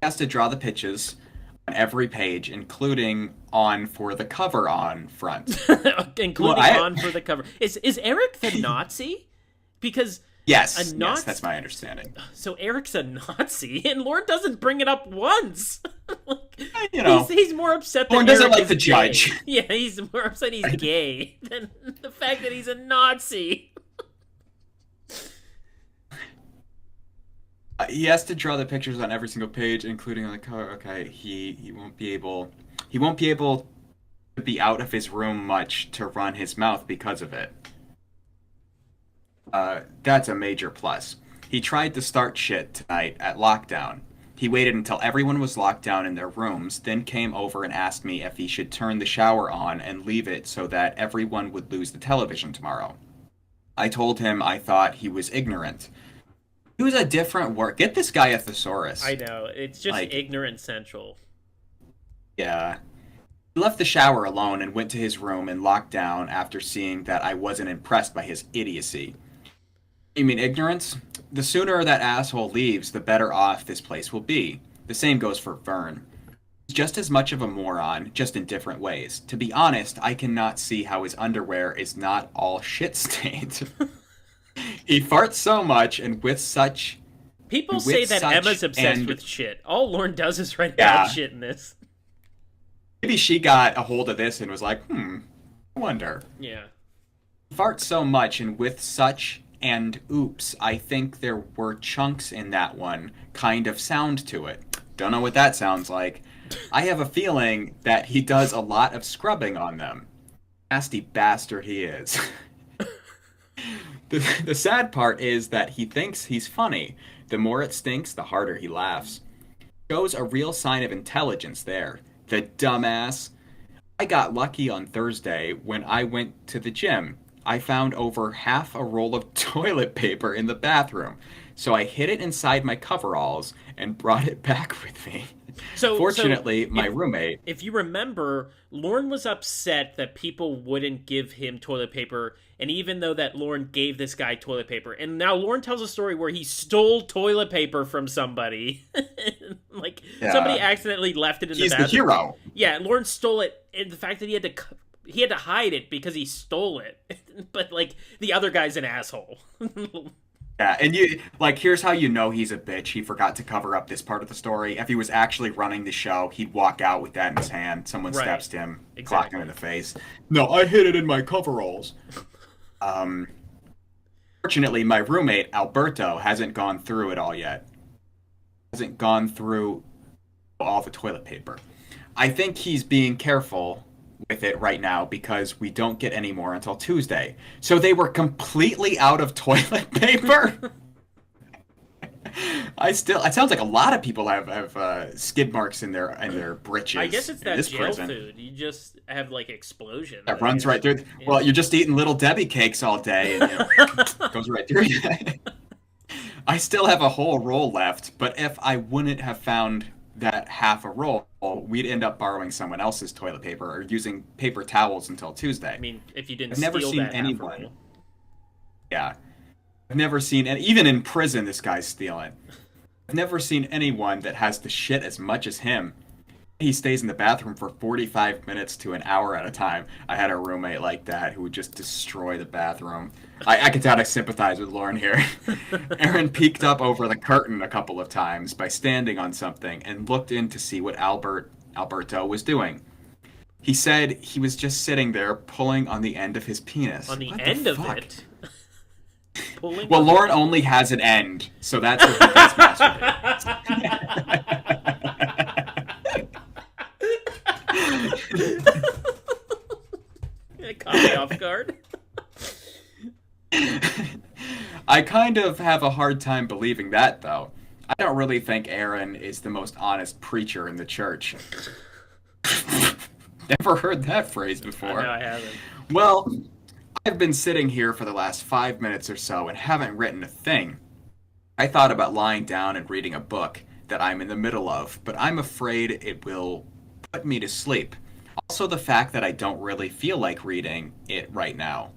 He has to draw the pictures on every page, including on for the cover on front. On for the cover. Is Eric the Nazi? Because yes, that's my understanding. So Eric's a Nazi, and Lorne doesn't bring it up once. He's more upset that Lorne doesn't like the judge. Yeah, he's more upset he's gay than the fact that he's a Nazi. He has to draw the pictures on every single page, including on the cover. Okay, he won't be able to be out of his room much to run his mouth because of it. That's a major plus. He tried to start shit tonight at lockdown. He waited until everyone was locked down in their rooms, then came over and asked me if he should turn the shower on and leave it so that everyone would lose the television tomorrow. I told him I thought he was ignorant. He was a different word. Get this guy a thesaurus. I know. It's just ignorant central. Yeah. He left the shower alone and went to his room and locked down after seeing that I wasn't impressed by his idiocy. You mean ignorance? The sooner that asshole leaves, the better off this place will be. The same goes for Vern. He's just as much of a moron, just in different ways. To be honest, I cannot see how his underwear is not all shit-stained. He farts so much and with such... People say that Emma's obsessed with shit. All Lorne does is write about shit in this. Maybe she got a hold of this and was like, I wonder. Yeah. He farts so much and with such and oops, I think there were chunks in that one kind of sound to it. Don't know what that sounds like. I have a feeling that he does a lot of scrubbing on them. Nasty bastard he is. The sad part is that he thinks he's funny. The more it stinks, the harder he laughs. Shows a real sign of intelligence there. The dumbass. I got lucky on Thursday when I went to the gym. I found over half a roll of toilet paper in the bathroom. So I hid it inside my coveralls and brought it back with me. Fortunately, my roommate... If you remember, Lorne was upset that people wouldn't give him toilet paper, and even though that Lorne gave this guy toilet paper. And now Lorne tells a story where he stole toilet paper from somebody. Somebody accidentally left it in the bathroom. He's the hero. Yeah, Lorne stole it, and the fact that he had to hide it because he stole it. But, the other guy's an asshole. Yeah, and here's how you know he's a bitch. He forgot to cover up this part of the story. If he was actually running the show, he'd walk out with that in his hand. Someone steps to him, clock him in the face. No, I hid it in my coveralls. Fortunately, my roommate, Alberto, hasn't gone through it all yet. Hasn't gone through all the toilet paper. I think he's being careful with it right now because we don't get any more until Tuesday. So they were completely out of toilet paper. It sounds like a lot of people have skid marks in their britches. I guess it's that jail prison. food. You just have explosion. That runs right through. Yeah. Well, you're just eating Little Debbie cakes all day, and goes right through you. I still have a whole roll left, but if I wouldn't have found that half a roll, we'd end up borrowing someone else's toilet paper or using paper towels until Tuesday. I mean, if you didn't I've never steal seen that anyone. half a roll. Yeah. I've never seen, and even in prison, this guy's stealing. I've never seen anyone that has the shit as much as him. He stays in the bathroom for 45 minutes to an hour at a time. I had a roommate like that who would just destroy the bathroom. I can tell I sympathize with Lauren here. Aaron peeked up over the curtain a couple of times by standing on something and looked in to see what Alberto was doing. He said he was just sitting there pulling on the end of his penis. On the end of it? Well, Lauren only has an end, so that's what he gets masturbated. It caught me off guard. I kind of have a hard time believing that, though. I don't really think Aaron is the most honest preacher in the church. Never heard that phrase before. No, I haven't. Well, I've been sitting here for the last 5 minutes or so and haven't written a thing. I thought about lying down and reading a book that I'm in the middle of, but I'm afraid it will put me to sleep. Also, the fact that I don't really feel like reading it right now.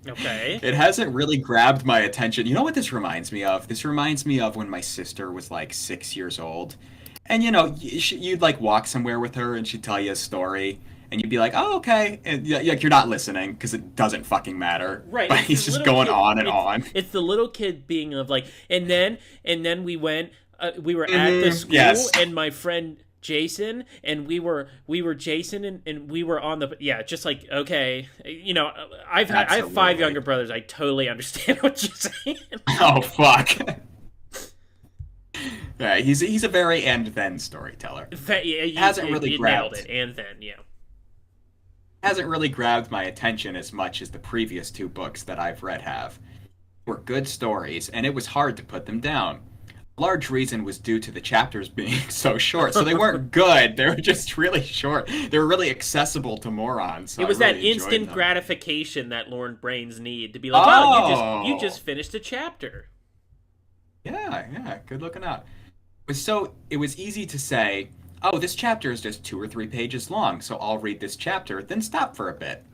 Okay. It hasn't really grabbed my attention. You know what this reminds me of? This reminds me of when my sister was 6 years old. And, you'd walk somewhere with her and she'd tell you a story. And you'd be like, oh, okay. And you're not listening because it doesn't fucking matter. Right. But he's just going on and on. It's the little kid being of and then we went, we were at the school and my friend Jason and we were Jason and we were on the okay, I have 5 younger brothers. I totally understand what you're saying. Oh fuck. Yeah, he's a very and then storyteller. Hasn't really grabbed nailed it. And then hasn't really grabbed my attention as much as the previous 2 books that I've read have. They were good stories and it was hard to put them down. A large reason was due to the chapters being so short. So they weren't good. They were just really short. They were really accessible to morons. So it was really that instant them. Gratification that Lorne brains need to be like, you just finished a chapter. Yeah, good looking out. It was easy to say, oh, this chapter is just 2 or 3 pages long, so I'll read this chapter, then stop for a bit.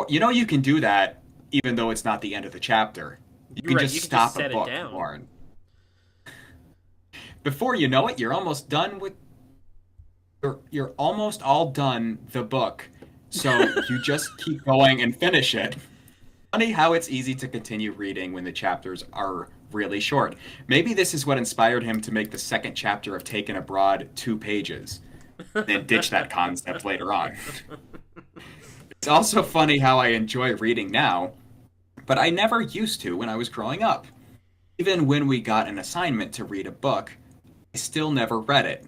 You can do that even though it's not the end of the chapter. You can just stop a book, Lauren. Before you know it, you're almost done with... You're almost all done the book, so you just keep going and finish it. Funny how it's easy to continue reading when the chapters are really short. Maybe this is what inspired him to make the second chapter of Taken Abroad 2 pages, then ditch that concept later on. It's also funny how I enjoy reading now, but I never used to when I was growing up. Even when we got an assignment to read a book, I still never read it.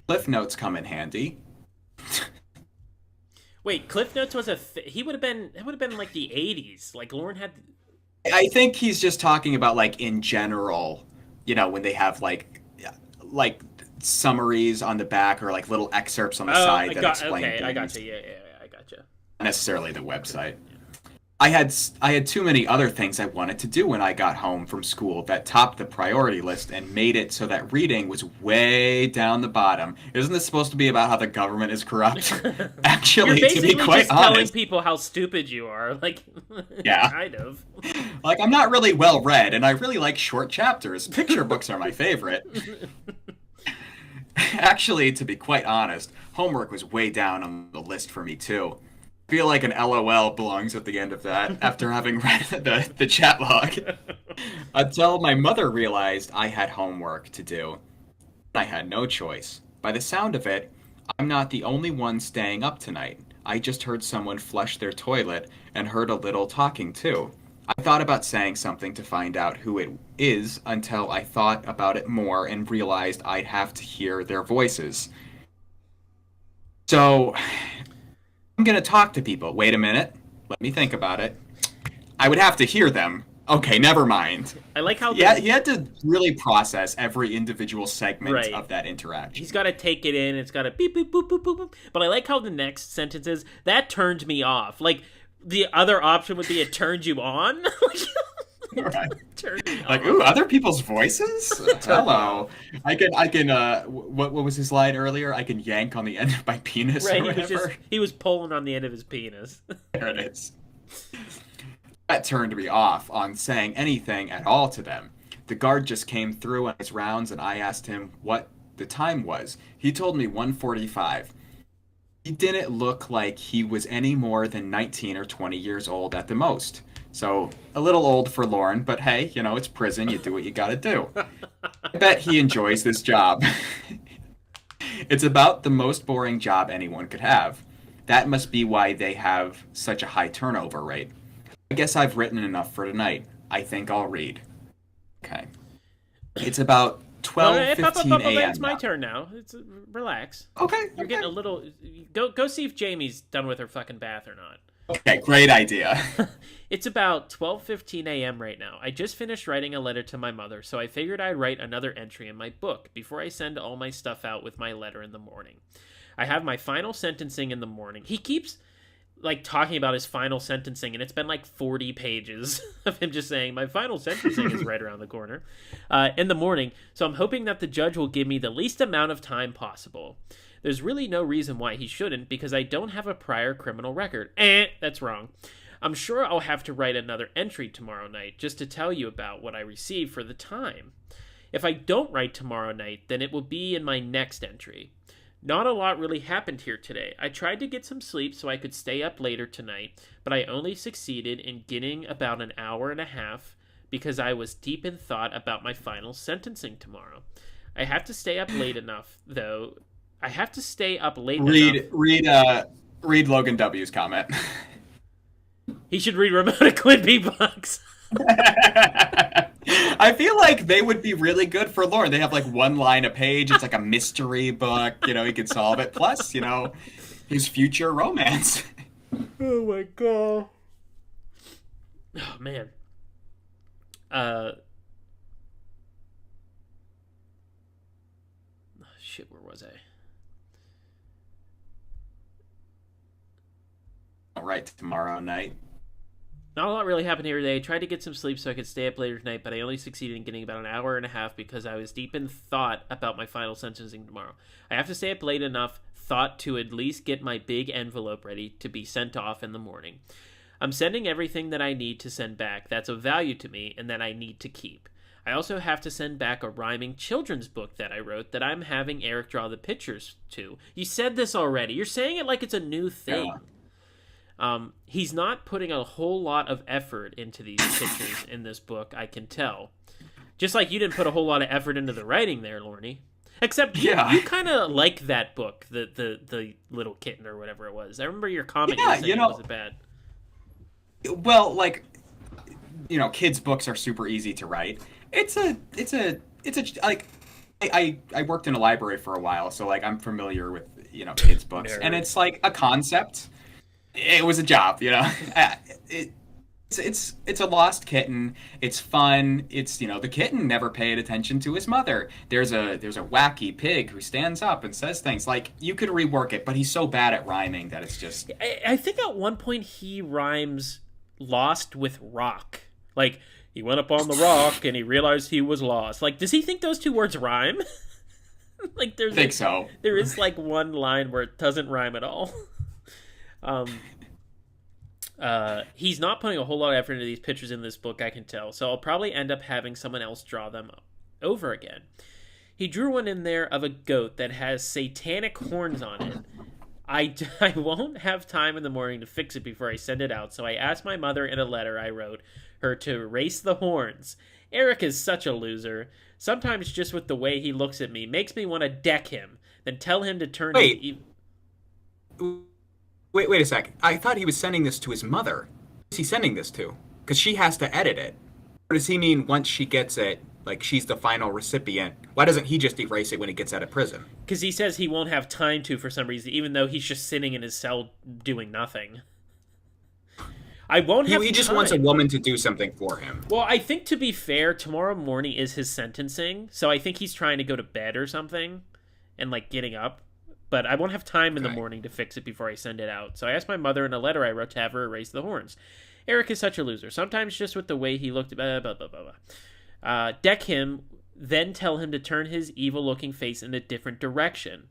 Cliff notes come in handy. Wait, Cliff Notes was he would have been, it would have been like the 80s. Like Lorne had. I think he's just talking about like in general, when they have like summaries on the back or like little excerpts on the side that explain okay, things. I got you. Yeah, I got you. Not necessarily the website. I had too many other things I wanted to do when I got home from school that topped the priority list and made it so that reading was way down the bottom. Isn't this supposed to be about how the government is corrupt? Actually, You're to be basically quite just telling honest, people how stupid you are. Like, yeah, kind of. like I'm not really well read, and I really like short chapters. Picture books are my favorite. Actually, to be quite honest, homework was way down on the list for me too. I feel like an LOL belongs at the end of that after having read the chat log. Until my mother realized I had homework to do. I had no choice. By the sound of it, I'm not the only one staying up tonight. I just heard someone flush their toilet and heard a little talking too. I thought about saying something to find out who it is until I thought about it more and realized I'd have to hear their voices. So, I'm gonna talk to people. Wait a minute. Let me think about it. I would have to hear them. Okay, never mind. I like how... Yeah, he had to really process every individual segment of that interaction. He's got to take it in. It's got to beep, beep, boop, boop, boop, boop. But I like how the next sentence is, that turned me off. Like, the other option would be it turned you on. Right. Turned me Like, on. ooh, other people's voices? Hello. I can, what was his line earlier? I can yank on the end of my penis or whatever. He was pulling on the end of his penis. There it is. That turned me off on saying anything at all to them. The guard just came through on his rounds and I asked him what the time was. He told me 1:45. He didn't look like he was any more than 19 or 20 years old at the most. So, a little old for Lorne, but hey, it's prison, you do what you gotta do. I bet he enjoys this job. It's about the most boring job anyone could have. That must be why they have such a high turnover rate. I guess I've written enough for tonight. I think I'll read. Okay. It's about 12:15 a.m. It's my turn now. Relax. Okay. You're getting a little... Go see if Jamie's done with her fucking bath or not. Okay, great idea. It's about 12:15 a.m. right now. I just finished writing a letter to my mother, so I figured I'd write another entry in my book before I send all my stuff out with my letter in the morning. I have my final sentencing in the morning. He keeps... talking about his final sentencing, and it's been 40 pages of him just saying, my final sentencing is right around the corner, in the morning, so I'm hoping that the judge will give me the least amount of time possible. There's really no reason why he shouldn't, because I don't have a prior criminal record. That's wrong. I'm sure I'll have to write another entry tomorrow night, just to tell you about what I received for the time. If I don't write tomorrow night, then it will be in my next entry. Not a lot really happened here today. I tried to get some sleep so I could stay up later tonight, but I only succeeded in getting about an hour and a half because I was deep in thought about my final sentencing tomorrow. I have to stay up late enough, though. I have to stay up late enough. Read Logan W's comment. He should read Ramona Quimby books. I feel like they would be really good for Lorne. They have one line a page. It's like a mystery book. He could solve it. Plus, his future romance. Oh my god. Oh man. Shit, where was I? All right, tomorrow night. Not a lot really happened here today. I tried to get some sleep so I could stay up later tonight, but I only succeeded in getting about an hour and a half because I was deep in thought about my final sentencing tomorrow. I have to stay up late enough, thought to at least get my big envelope ready to be sent off in the morning. I'm sending everything that I need to send back that's of value to me and that I need to keep. I also have to send back a rhyming children's book that I wrote that I'm having Eric draw the pictures to. You said this already. You're saying it like it's a new thing. Yeah. He's not putting a whole lot of effort into these pictures in this book, I can tell. Just like you didn't put a whole lot of effort into the writing there, Lorne. Except you kind of like that book, the little kitten or whatever it was. I remember your comment saying it wasn't bad. Well, kids' books are super easy to write. I worked in a library for a while, so I'm familiar with kids' books, and it's a concept. it was a job, you know. It's a lost kitten. It's fun. It's, you know, the kitten never paid attention to his mother. There's a wacky pig who stands up and says things. Like, you could rework it, but he's so bad at rhyming that it's just... I think at one point he rhymes lost with rock. Like, he went up on the rock and he realized he was lost. Like, does he think those two words rhyme? Like, I think so. There is like one line where it doesn't rhyme at all. He's not putting a whole lot of effort into these pictures in this book, I can tell, so I'll probably end up having someone else draw them over again. He drew one in there of a goat that has satanic horns on it. I won't have time in the morning to fix it before I send it out, so I asked my mother in a letter I wrote her to erase the horns. Eric is such a loser. Sometimes just with the way he looks at me makes me want to deck him, then tell him to turn... Wait a sec. I thought he was sending this to his mother. Who's he sending this to? Because she has to edit it. Or does he mean once she gets it, like she's the final recipient? Why doesn't he just erase it when he gets out of prison? Because he says he won't have time to for some reason, even though he's just sitting in his cell doing nothing. I won't have He just time. wants a woman to do something for him. Well, I think, to be fair, tomorrow morning is his sentencing, so I think he's trying to go to bed or something and, like, getting up. But I won't have time in the morning to fix it before I send it out. So I asked my mother in a letter I wrote to have her erase the horns. Eric is such a loser. Sometimes just with the way he looked... Blah, blah, blah, blah, blah. Deck him, then tell him to turn his evil-looking face in a different direction.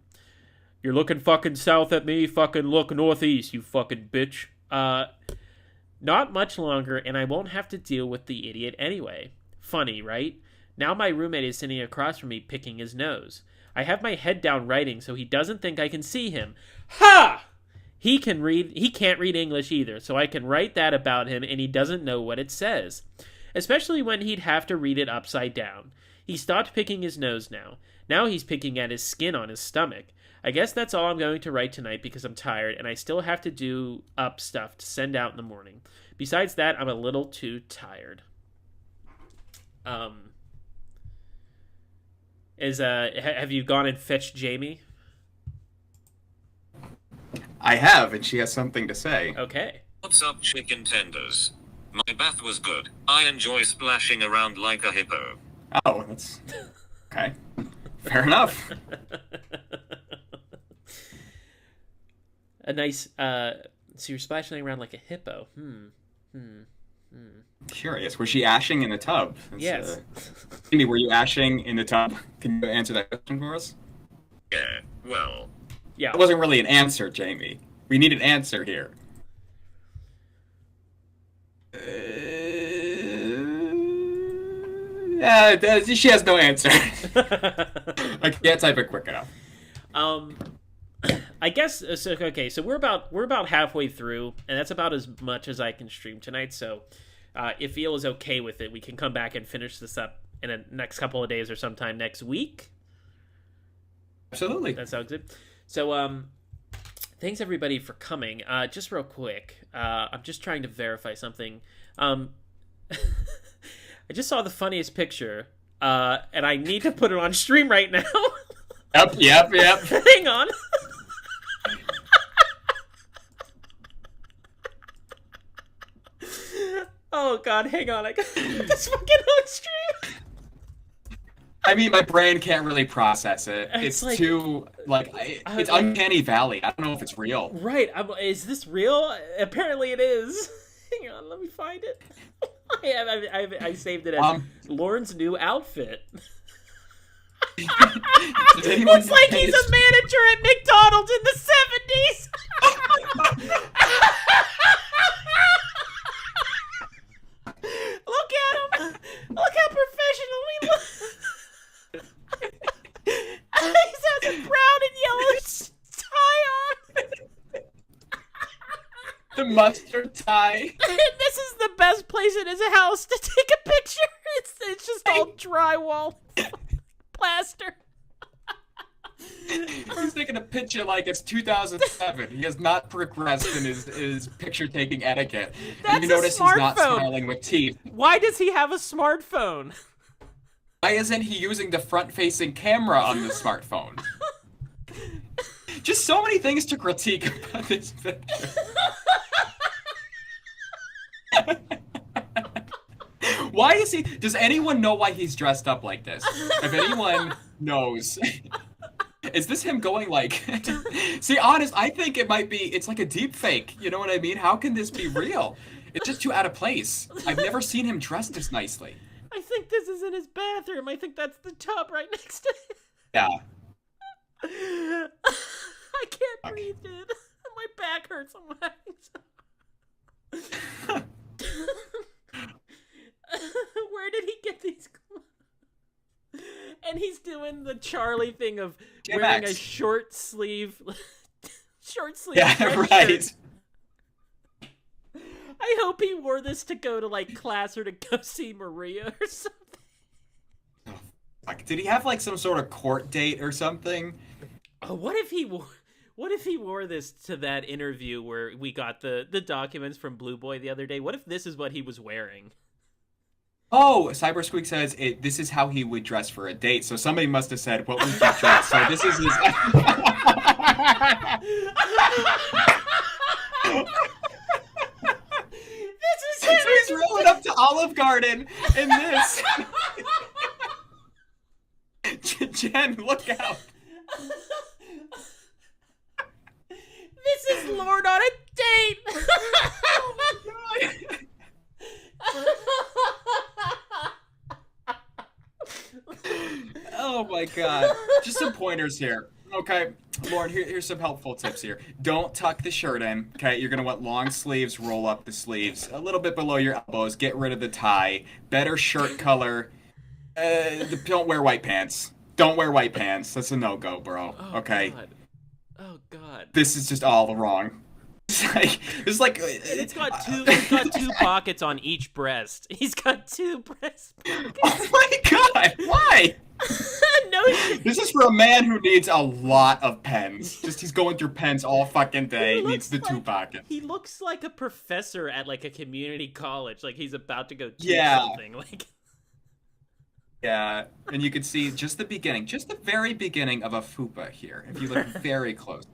You're looking fucking south at me, fucking look northeast, you fucking bitch. Not much longer, and I won't have to deal with the idiot anyway. Funny, right? Now my roommate is sitting across from me picking his nose. I have my head down writing so he doesn't think I can see him. Ha! He can't read English either, so I can write that about him and he doesn't know what it says. Especially when he'd have to read it upside down. He stopped picking his nose now. Now he's picking at his skin on his stomach. I guess that's all I'm going to write tonight because I'm tired and I still have to do up stuff to send out in the morning. Besides that, I'm a little too tired. Have you gone and fetched Jamie? I have, and she has something to say. Okay. What's up, chicken tenders? My bath was good. I enjoy splashing around like a hippo. Oh, that's... Okay. Fair enough. A nice, so you're splashing around like a hippo. Curious. Was she ashing in the tub? Yes. Jamie, were you ashing in the tub? Can you answer that question for us? Yeah, well... Yeah. That wasn't really an answer, Jamie. We need an answer here. She has no answer. I can't type it quick enough. I guess so. Okay, so we're about halfway through, and that's about as much as I can stream tonight. So, if Eel is okay with it, we can come back and finish this up in the next couple of days or sometime next week. Absolutely. That sounds good. So, thanks everybody for coming. Just real quick, I'm just trying to verify something. I just saw the funniest picture, and I need to put it on stream right now. Yep. Hang on. Oh God, hang on. I got this fucking on stream. I mean, my brain can't really process it. It's like, too, it's uncanny valley. I don't know if it's real. Right. Is this real? Apparently it is. Hang on, let me find it. I saved it as Lornt's new outfit. Looks like he's a manager at McDonald's in the 70s. Look at him. Look how professional he looks. He has a brown and yellow tie on. The mustard tie. This is the best place in his house to take a picture. It's just all drywall, plaster. He's taking a picture like it's 2007. He has not progressed in his picture-taking etiquette. That's and you notice a smartphone. He's not smiling with teeth. Why does he have a smartphone? Why isn't he using the front-facing camera on the smartphone? Just so many things to critique about this picture. Why is he? Does anyone know why he's dressed up like this? If anyone knows, is this him going like? See, honest, I think it might be. It's like a deep fake. You know what I mean? How can this be real? It's just too out of place. I've never seen him dressed this nicely. I think this is in his bathroom. I think that's the tub right next to him. Yeah. I can't breathe, dude. My back hurts. Where did he get these clothes? And he's doing the Charlie thing of wearing a short sleeve Yeah, sweatshirt. right. I hope he wore this to go to like class or to go see Maria or something. Like, did he have like some sort of court date or something? Oh, what if he wore this to that interview where we got the documents from Blue Boy the other day? What if this is what he was wearing? Oh, Cybersqueak says this is how he would dress for a date. So somebody must have said, what would you dress? So this is his... So he's rolling up to Olive Garden in this. Jen, look out. This is Lornt on a date. Oh my god. Just some pointers here. Okay, Lornt, here's some helpful tips here. Don't tuck the shirt in, okay? You're going to want long sleeves, roll up the sleeves, a little bit below your elbows, get rid of the tie, better shirt color. Don't wear white pants. Don't wear white pants. That's a no-go, bro, okay? God. Oh, God. This is just all wrong. It's like It's got two pockets on each breast. He's got two breast pockets. Oh my god, why? No shit. This is for a man who needs a lot of pens. Just he's going through pens all fucking day. He needs the two pockets. He looks like a professor at like a community college. Like he's about to go teach something. Like. Yeah, and you can see just the beginning, just the very beginning of a fupa here. If you look very closely.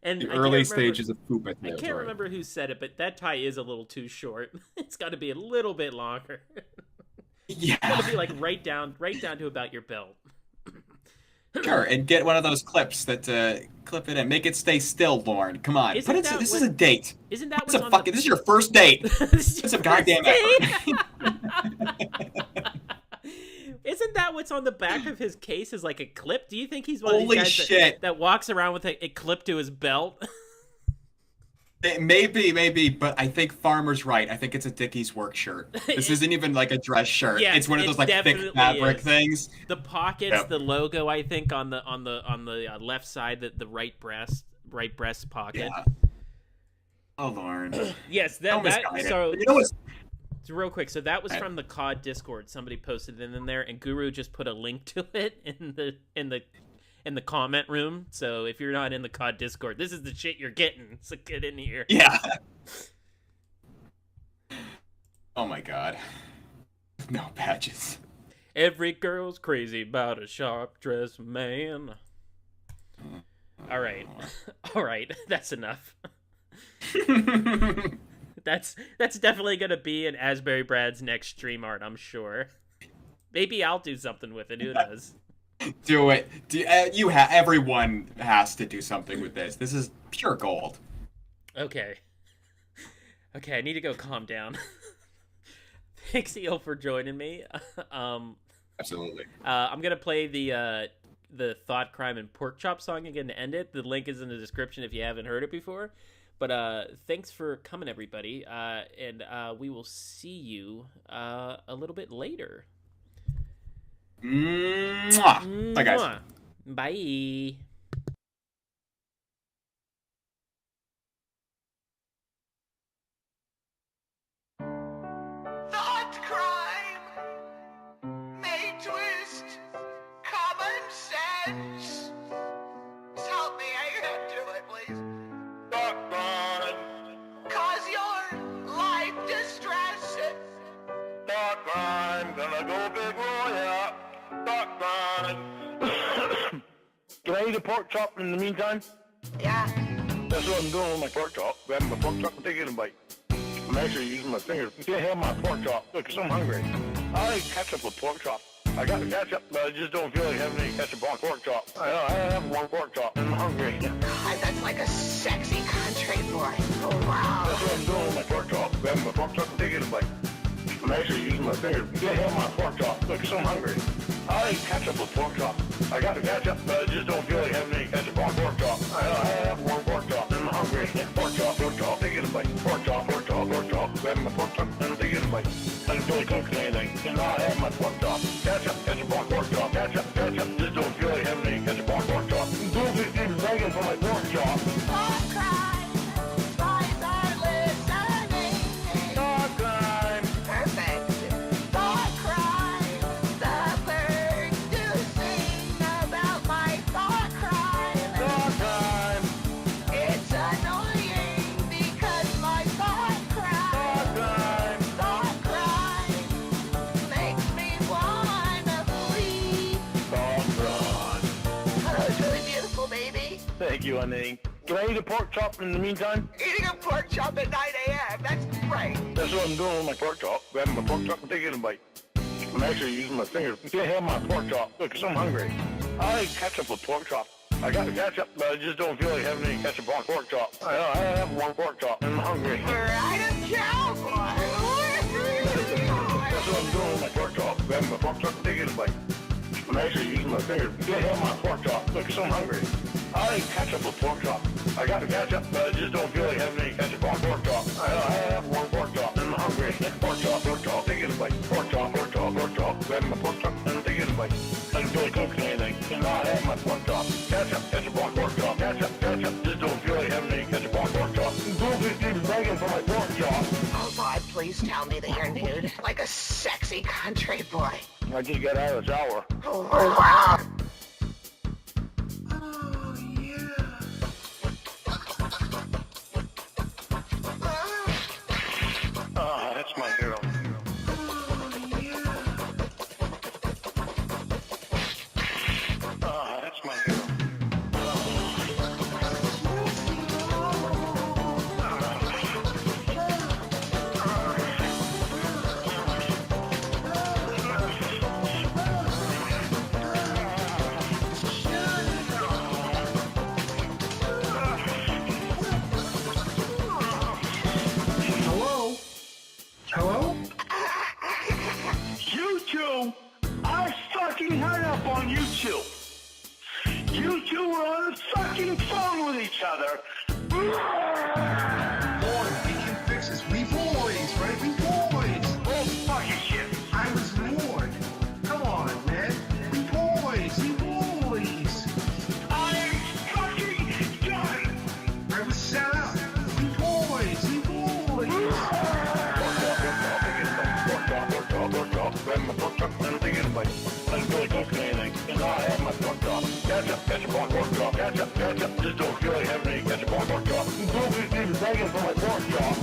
And The early stages of fupa. I can't remember who said it, but that tie is a little too short. It's got to be a little bit longer. Yeah. It's got to be like right down to about your belt. Sure, and get one of those clips that clip it in. Make it stay still, Lornt. Come on. This is a date. Isn't that This is your first date. It's a goddamn effort. Isn't that what's on the back of his case? Is like a clip? Do you think he's one of Holy these guys shit. that walks around with a clip to his belt? Maybe, but I think Farmer's right. I think it's a Dickies work shirt. This isn't even like a dress shirt. Yeah, it's one of those like thick fabric things. The pockets, the logo, I think on the left side, the right breast pocket. Yeah. Oh Lord. Yes, so you know what's... So real quick, so that was from the COD Discord. Somebody posted it in there, and Guru just put a link to it in the comment room. So if you're not in the COD Discord, this is the shit you're getting. So get in here. Yeah. Oh my god. No patches. Every girl's crazy about a sharp dressed man. All right. All right. That's enough. That's definitely gonna be in Asbury Brad's next stream art, I'm sure. Maybe I'll do something with it. Who knows? Do it. Everyone has to do something with this. This is pure gold. Okay, I need to go calm down. Thanks, Eel, for joining me. Absolutely. I'm gonna play the Thought Crime and Pork Chop song again to end it. The link is in the description if you haven't heard it before. But thanks for coming, everybody, and we will see you a little bit later. Mwah. Bye, guys. Bye. Thought crime may twist common sense. Help me, I can't do it, please. Stop running. Cause your life distressing. Stop running. Gonna go big lawyer. Stop running. Can I eat a a pork chop in the meantime? Yeah. That's what I'm doing with my pork chop. Grabbing my pork chop and taking a bite. I'm actually using my fingers. You can't have my pork chop. Look, 'cause I'm hungry. I like ketchup with pork chop. I got the ketchup, but I just don't feel like having any ketchup on pork chop. I have one pork chop and I'm hungry. God, that's like a sexy country boy. Oh, wow. That's what I'm doing with my pork chop. Grabbing my pork chop and taking a bite. I'm actually using my fingers. You can't have my pork chop. Look, 'cause I'm hungry. I like ketchup with pork chop. I got the ketchup, but I just don't feel like having any ketchup on pork chop. I have one pork chop and I'm hungry. Pork chop, taking a bite. Pork chop, grabbing my pork chop and taking a bite. I don't feel like cooking anything, and I have my pork chop. Ketchup on pork chop. Ketchup, just don't feel like having any ketchup on pork chop. Don't be begging for my pork chop. Dog crime. Spies are listening. Dog crime. Perfect. Dog crime. The birds do sing about my dog crime. Dog crime. It's annoying because my dog crime. Dog crime makes me wanna flee. Dog crime. Oh, that was really beautiful, baby. Thank you, honey. Can I eat a pork chop in the meantime? Eating a pork chop at 9 a.m. That's great. That's what I'm doing with my pork chop. Grabbing my pork chop and taking a bite. I'm actually using my fingers. You can't have my pork chop. Look, 'cause I'm hungry. I like ketchup with pork chop. I got the ketchup, but I just don't feel like having any ketchup on pork chop. I have one pork chop and I'm hungry. Right, a cowboy. That's what I'm doing with my pork chop. Grabbing my pork chop and taking a bite. I'm actually using my fingers. You can't have my pork chop. Look, 'cause I'm hungry. I like ketchup with pork chop. I got the ketchup, but I just don't feel like having any ketchup on pork chop. I have one pork chop and I'm hungry. Pork chop, taking a bite. Pork chop, grabbing my pork chop and taking a bite. I don't feel like cooking anything, and I have my pork chop. Ketchup on pork chop. Ketchup, just don't feel like having any ketchup on pork chop. Don't be begging for my pork chop. Oh, God, please tell me that you're nude. Like a sexy country boy. I just got out of the shower. Oh, wow. Oh, yeah. Ah, that's my girl. Oh, yeah. Ah, that's my girl. Hello? Hello? You two are fucking hung up on you two. You two were on the fucking phone with each other. Lornt, we can fix this. We boys, right? We boys. Oh, fucking shit. I was Lornt. Come on, man. We boys. We boys. I'm fucking done. I was set up. We boys. We boys. Grab my pork chop and take it a bite. I don't feel like cooking anything, and I have my pork chop. Ketchup on pork chop. Ketchup, just don't feel like having any ketchup on pork chop. Don't be begging for my pork chop.